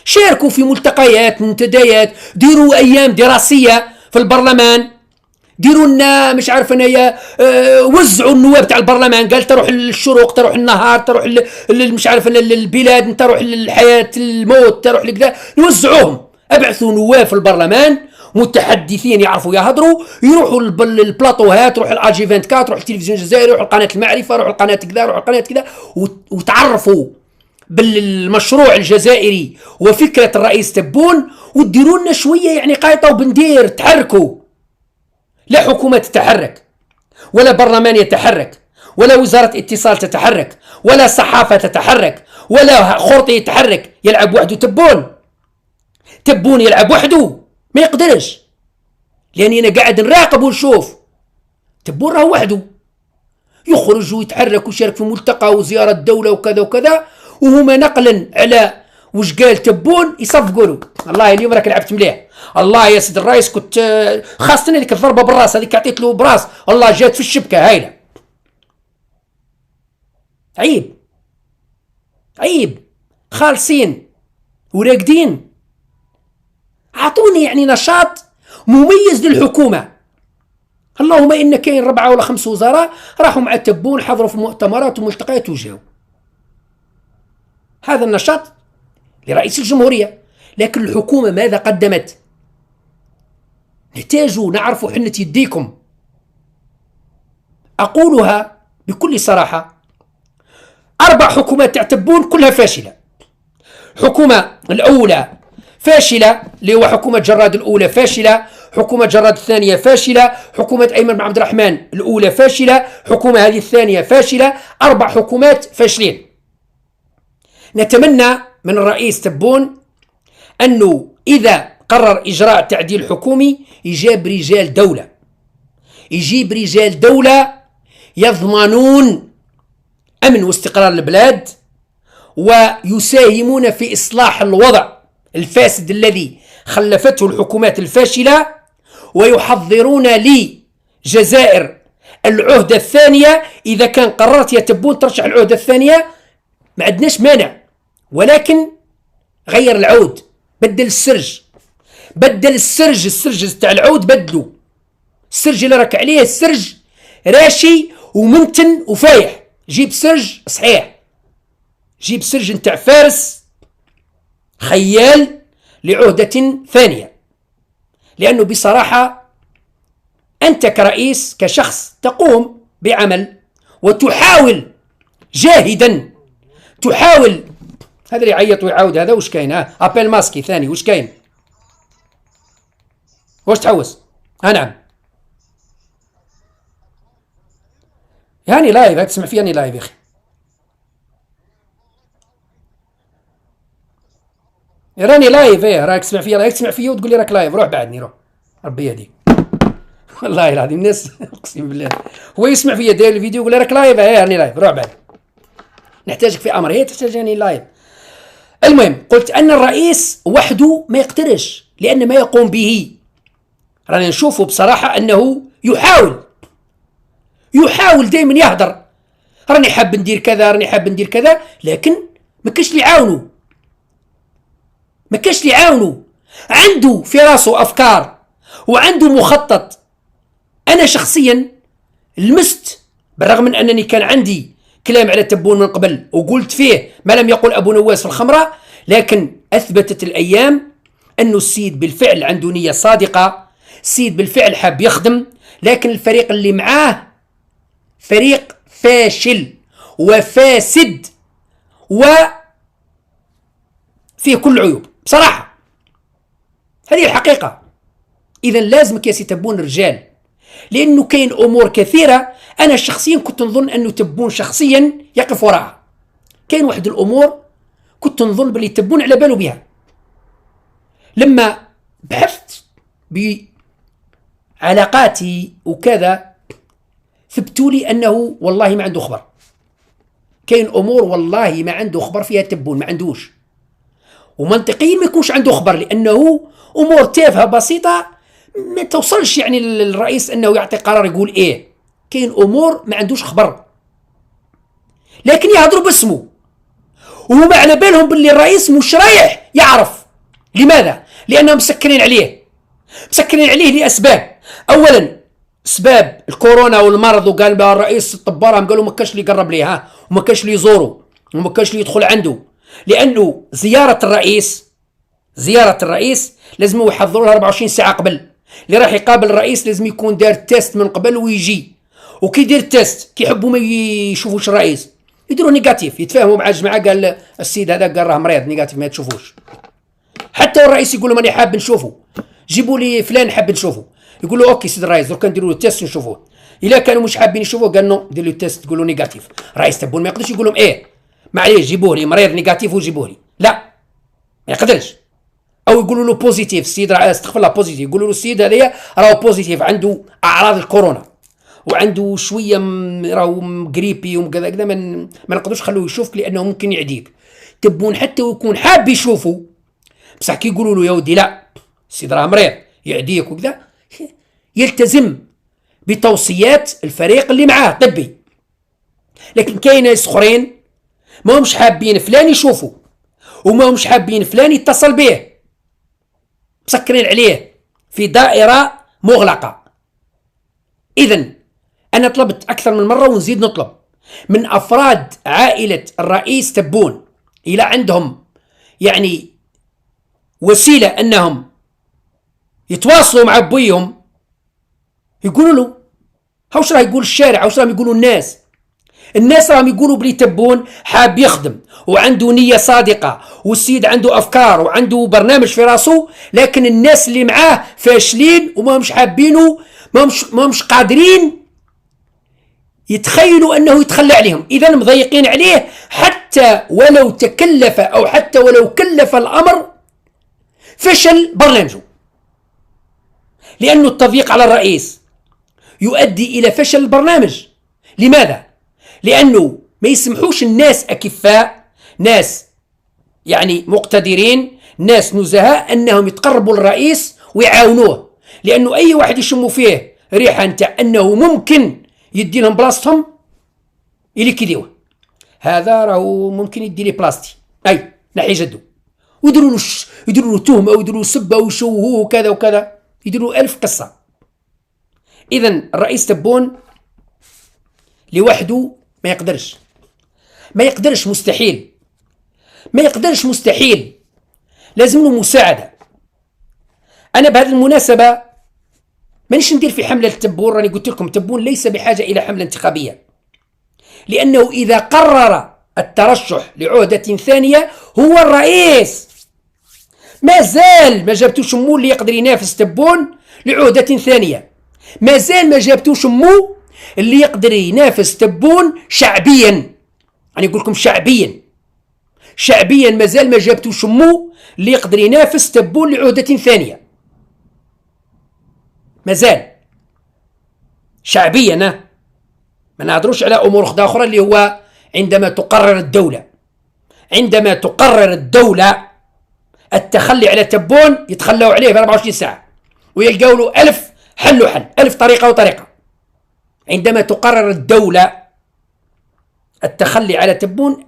شاركوا في ملتقيات منتديات، ديروا أيام دراسية في البرلمان، ديروا لنا مش عارف انايا وزعوا النواب تاع البرلمان، قال تروح للشروق، تروح النهار، تروح مش عارف للبلاد، انت تروح للحياه الموت، تروح لكذا، نوزعوهم. ابعثوا نواب في البرلمان متحدثين يعرفوا يهضروا، يروحوا للبلاطوهات، يروحوا الأجي 24، يروحوا التلفزيون الجزائري، يروحوا القناه المعرفه، يروحوا القناه كذا، يروحوا القناه كذا، وتعرفوا بالمشروع الجزائري وفكره الرئيس تبون، وديروا لنا شويه يعني قايطه وبندير، تحركوا. لا حكومة تتحرك، ولا برلمان يتحرك، ولا وزارة اتصال تتحرك، ولا صحافة تتحرك، ولا خرطي يتحرك. يلعب وحده تبون يلعب وحده ما يقدرش، لأني أنا قاعد نراقب ونشوف. تبون راه وحده يخرج ويتحرك ويشارك في ملتقى وزيارة دولة وكذا وكذا، وهما نقلا على وش قال تبون يصفقوا له. والله اليوم راك لعبت مليح، الله يا سيد الرئيس، كنت خاصة هذيك الضربة بالراس، هذيك عطيت له براس، الله جات في الشبكة هايلة. عيب خالصين وراقدين. اعطوني يعني نشاط مميز للحكومة. اللهم إن كاين 4 ولا 5 وزراء راحوا مع تبون، حضروا في مؤتمرات وملتقيات وجاو. هذا النشاط لرئيس الجمهورية. لكن الحكومة ماذا قدمت؟ نحتاج نعرف حنة يديكم. أقولها بكل صراحة، 4 حكومات تعتبون كلها فاشلة. حكومة الأولى فاشلة، اللي هو حكومة جراد الأولى فاشلة، حكومة جراد الثانية فاشلة، حكومة أيمن بن عبد الرحمن الأولى فاشلة، حكومة هذه الثانية فاشلة، 4 حكومات فاشلين. نتمنى من الرئيس تبون أنه إذا قرر إجراء تعديل حكومي يجيب رجال دولة يضمنون أمن واستقرار البلاد، ويساهمون في إصلاح الوضع الفاسد الذي خلفته الحكومات الفاشلة، ويحضرون لجزائر العهدة الثانية. إذا كان قررت يا تبون ترشح العهدة الثانية ما عندناش مانع، ولكن غير العود، بدل السرج تاع العود، بدلو السرج اللي راك عليه السرج راشي ومنتن وفايح. جيب سرج صحيح، جيب سرج نتاع فارس خيال لعهدة ثانية. لأنه بصراحة أنت كرئيس كشخص تقوم بعمل وتحاول جاهدا، تحاول. هذا اللي يعيط ويعاود، هذا وش كاين؟ ابل ماسكي ثاني وش كاين؟ واش تحوس؟ نعم يعني لايف، هاك تسمع فيني لايف يا اخي. راني لايف، راك تسمع فيا، راك تسمع فيا وتقول لي راك لايف، روح بعدني روح، ربي يهديك. والله العظيم الناس اقسم بالله هو يسمع فيا داير الفيديو يقول لي راك لايف، راني لايف، روح بعد. نحتاجك في امر، هي تحتاجني لايف. المهم قلت ان الرئيس وحده ما يقدرش، لان ما يقوم به راني نشوفه بصراحة انه يحاول دائما يهدر، راني حاب ندير كذا، لكن ما كاش اللي يعاونو. عنده في راسه افكار وعنده مخطط. انا شخصيا لمست، بالرغم من انني كان عندي كلام على تبون من قبل وقلت فيه ما لم يقل ابو نواس في الخمرة، لكن اثبتت الايام انه السيد بالفعل عنده نية صادقة، السيد بالفعل حاب يخدم، لكن الفريق اللي معاه فريق فاشل وفاسد وفيه كل عيوب بصراحة، هذه الحقيقة. إذا لازمك يا سي تبون رجال، لأنه كاين أمور كثيرة أنا شخصيا كنت نظن أنه تبون شخصيا يقف وراها. كاين واحد الأمور كنت نظن بلي تبون على باله بها. لما بحثت علاقاتي وكذا ثبتوا لي أنه والله ما عنده خبر. كاين أمور والله ما عنده خبر فيها تبون، ما عندوش، ومنطقيا ما يكونش عنده خبر، لأنه أمور تافهة بسيطة ما توصلش يعني للرئيس أنه يعطي قرار يقول إيه. كاين أمور ما عندوش خبر، لكن يهضروا باسمه، وهما على بالهم باللي الرئيس مش رايح يعرف. لماذا؟ لأنهم مسكرين عليه، مسكرين عليه لأسباب. أولا أسباب الكورونا والمرض، وقال بها الرئيس الطبارهم قالوا ما كاش اللي يقرب ليه، وما كاش اللي يزوره، وما كاش اللي يدخل عنده، لأنه زيارة الرئيس لازم يحضروا لها 24 ساعة قبل. اللي راح يقابل الرئيس لازم يكون دار تيست من قبل ويجي، وكي يدير التيست كي يحبوا ما يشوفوش الرئيس يديروا نيجاتيف، يتفاهموا مع الجماعة، قال السيد هذا قال راه مريض نيجاتيف ما تشوفوش. حتى الرئيس يقول له ماني حاب نشوفه، جيبوا لي فلان حاب نشوفه، يقول له اوكي سيد الرئيس درك نديروا له تيست نشوفوه. الا كانوا مش حابين يشوفوه قال له ديروا له تيست تقولوا نيجاتيف. رئيس تبون ما يقدرش يقول لهم ايه معليش جيبوه لي مريض نيجاتيف وجيبوه لي، لا ما يقدرش. او يقولوا له بوزيتيف السيد استغفر الله بوزيتيف، يقولوا له السيد هذايا راهو بوزيتيف عنده اعراض الكورونا وعنده شويه راهو قريبي وكذا كذا، ما نقدروش نخلوه يشوفك لانه ممكن يعديك. تبون حتى ويكون حاب يشوفه بصح كي يقولوا له يا ودي لا السيد راه مريض يعديك وكذا، يلتزم بتوصيات الفريق اللي معاه طبي. لكن كاين ناس اخرين ما همش حابين فلان يشوفوا، وما همش حابين فلان يتصل به، مسكرين عليه في دائرة مغلقة. إذن أنا طلبت أكثر من مرة ونزيد نطلب من أفراد عائلة الرئيس تبون إلى عندهم يعني وسيلة أنهم يتواصلوا مع بويهم، يقولوا له هاوش راه يقول الشارع، هاوش راهم يقولوا الناس راهم يقولوا بلي تبون حاب يخدم وعنده نية صادقة، والسيد عنده أفكار وعنده برنامج في راسه، لكن الناس اللي معاه فاشلين وما مش حابينه، ما مش قادرين يتخيلوا أنه يتخلى عليهم. إذا مضيقين عليه حتى ولو تكلف أو حتى ولو كلف الأمر فشل برنامجه، لأنه التضييق على الرئيس يؤدي إلى فشل البرنامج. لماذا؟ لأنه ما يسمحوش الناس أكفاء، ناس يعني مقتدرين، ناس نزهاء أنهم يتقربوا للرئيس ويعاونوه، لأنه أي واحد يشموا فيه ريحة نتاع أنه ممكن يدي لهم بلاصتهم اللي كيديوه، هذا راهو ممكن يدي لي بلاصتي أي نحي جدو، ويديروا له تهمة ويديروا له سبة ويشوهوه وكذا وكذا، يديروا له 1000 قصة. إذن الرئيس تبون لوحده ما يقدرش مستحيل، لازم له مساعدة. أنا بهذه المناسبة مانيش ندير في حملة تبون، راني قلت لكم تبون ليس بحاجة إلى حملة انتخابية، لأنه إذا قرر الترشح لعهدة ثانية هو الرئيس، ما زال ما جابتوش مو اللي يقدر ينافس تبون لعهدة ثانية، ما زال ما جابتوش مو اللي يقدر ينافس تبون شعبيا. أنا أقول لكم شعبيا ما زال ما جابتوش مو اللي يقدر ينافس تبون لعهدة ثانية، ما زال شعبيا. ما نهضروش على أمور أخرى اللي هو عندما تقرر الدولة التخلي على تبون يتخلوا عليه في 24 ساعة ويلقوا له 1000 حل 1000 طريقة وطريقة. عندما تقرر الدولة التخلي على تبون،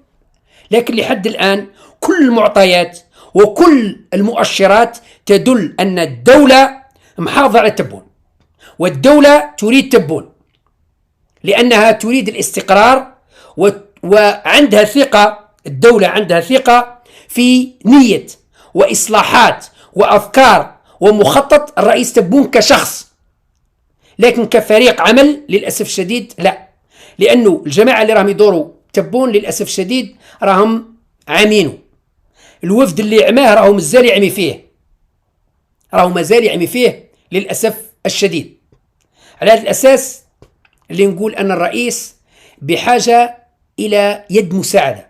لكن لحد الآن كل المعطيات وكل المؤشرات تدل أن الدولة محافظة على تبون، والدولة تريد تبون لأنها تريد الاستقرار، وعندها ثقة، الدولة عندها ثقة في نية وإصلاحات وأفكار ومخطط الرئيس تبون كشخص، لكن كفريق عمل للأسف الشديد لا، لأنه الجماعة اللي راهم يدوروا تبون للأسف الشديد راهم عامينه، الوفد اللي عماه راهو مازال يعمي فيه للأسف الشديد. على هذا الأساس اللي نقول أن الرئيس بحاجة إلى يد مساعدة،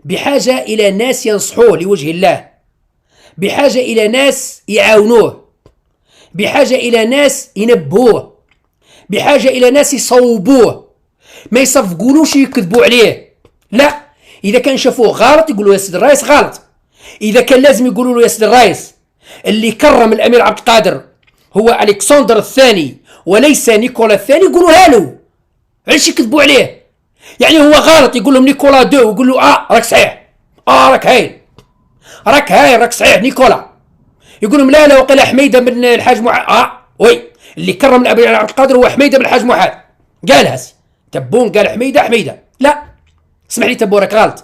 بحاجة إلى ناس ينصحوه لوجه الله، بحاجة إلى ناس يعاونوه، بحاجة إلى ناس ينبهوه، بحاجة إلى ناس يصوبوه، ما يصفقولوش يكذبوا عليه. لا، إذا كان شافوه غلط يقولوا يا سيدي الرئيس غلط. إذا كان لازم يقولوا له يا سيدي الرئيس اللي كرم الأمير عبد القادر هو ألكسندر الثاني وليس نيكولا الثاني، يقولوها له. علاش يكذبوا عليه؟ يعني هو غلط يقول لهم نيكولا دو، يقول له راك صحيح، راك هايل، راك هايل، راك صحيح نيكولا. يقول لهم لا وقيل حميده بن الحاج وي اللي كرم الامير عبد القادر هو حميده بن الحاج محمد. قالها تبون، قال حميده. لا، اسمح لي تبو، راك غلط.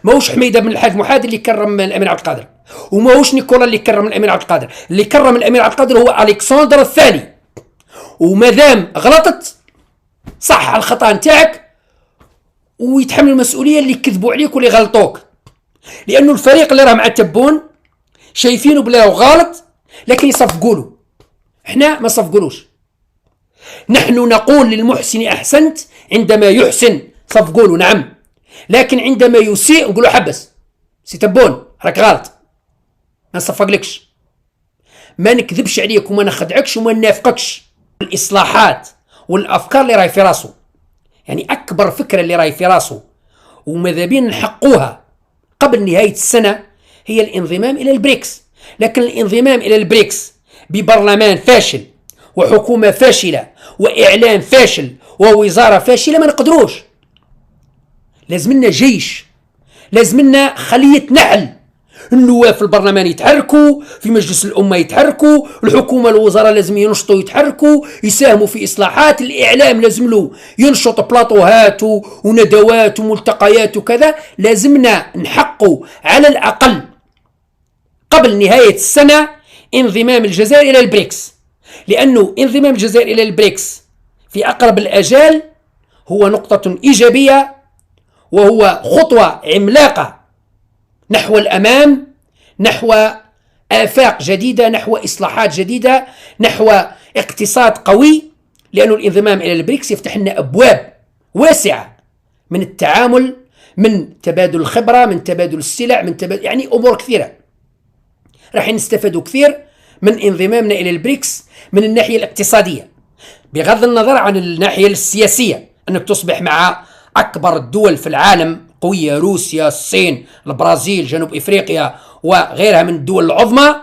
ماهوش حميده بن الحاج محمد اللي كرم الامير عبد القادر، وماهوش نيكولا اللي كرم الامير عبد القادر. اللي كرم الامير عبد القادر هو الكسندر الثاني. ومادام غلطت صح على الخطا نتاعك، ويتحمل المسؤوليه اللي كذبوا عليك واللي غلطوك. لانه الفريق اللي راه مع تبون شايفينه بلا غلط لكن يصفقوا له. احنا ما صفقولوش. نحن نقول للمحسن احسنت عندما يحسن، صفقوا له نعم، لكن عندما يسيء نقول له حبس، سي تبون راك غلط، ما نصفقلكش، ما نكذبش عليك وما نخدعكش وما ننافقكش. الاصلاحات والافكار اللي راهي في راسه، يعني اكبر فكره اللي راهي في راسه وماذا بين نحقوها قبل نهايه السنه هي الانضمام الى البريكس. لكن الانضمام الى البريكس ببرلمان فاشل وحكومه فاشله واعلام فاشل ووزاره فاشله ما نقدروش. لازمنا جيش، لازمنا خليه نحل. النواب في البرلمان يتحركوا، في مجلس الأمة يتحركوا، الحكومة الوزراء لازم ينشطوا يتحركوا يساهموا في إصلاحات، الإعلام لازم له ينشط بلاطوهات وندوات وملتقيات وكذا. لازمنا نحقوا على الأقل قبل نهاية السنة انضمام الجزائر إلى البريكس، لأنه انضمام الجزائر إلى البريكس في أقرب الأجال هو نقطة إيجابية، وهو خطوة عملاقة نحو الأمام، نحو آفاق جديدة، نحو إصلاحات جديدة، نحو اقتصاد قوي. لأن الانضمام إلى البريكس يفتح لنا أبواب واسعة من التعامل، من تبادل الخبرة، من تبادل السلع، من تبادل يعني أمور كثيرة. راح نستفادوا كثير من انضمامنا إلى البريكس من الناحية الاقتصادية، بغض النظر عن الناحية السياسية. أنك تصبح مع أكبر الدول في العالم قوية، روسيا، الصين، البرازيل، جنوب إفريقيا وغيرها من الدول العظمى.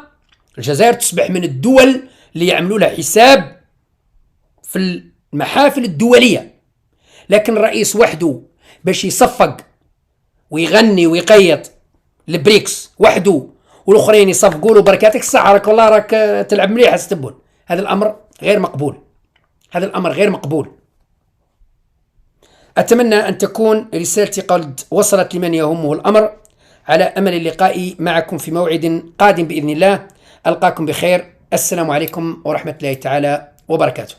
الجزائر تصبح من الدول اللي يعملوا لها حساب في المحافل الدولية. لكن الرئيس وحده باش يصفق ويغني ويقيط البريكس وحده والآخرين يصفقوا له بركاتك الصحة راك والله راك تلعب مليح استبون، هذا الأمر غير مقبول، هذا الأمر غير مقبول. أتمنى أن تكون رسالتي قد وصلت لمن يهمه الأمر، على أمل اللقاء معكم في موعد قادم بإذن الله. ألقاكم بخير. السلام عليكم ورحمة الله تعالى وبركاته.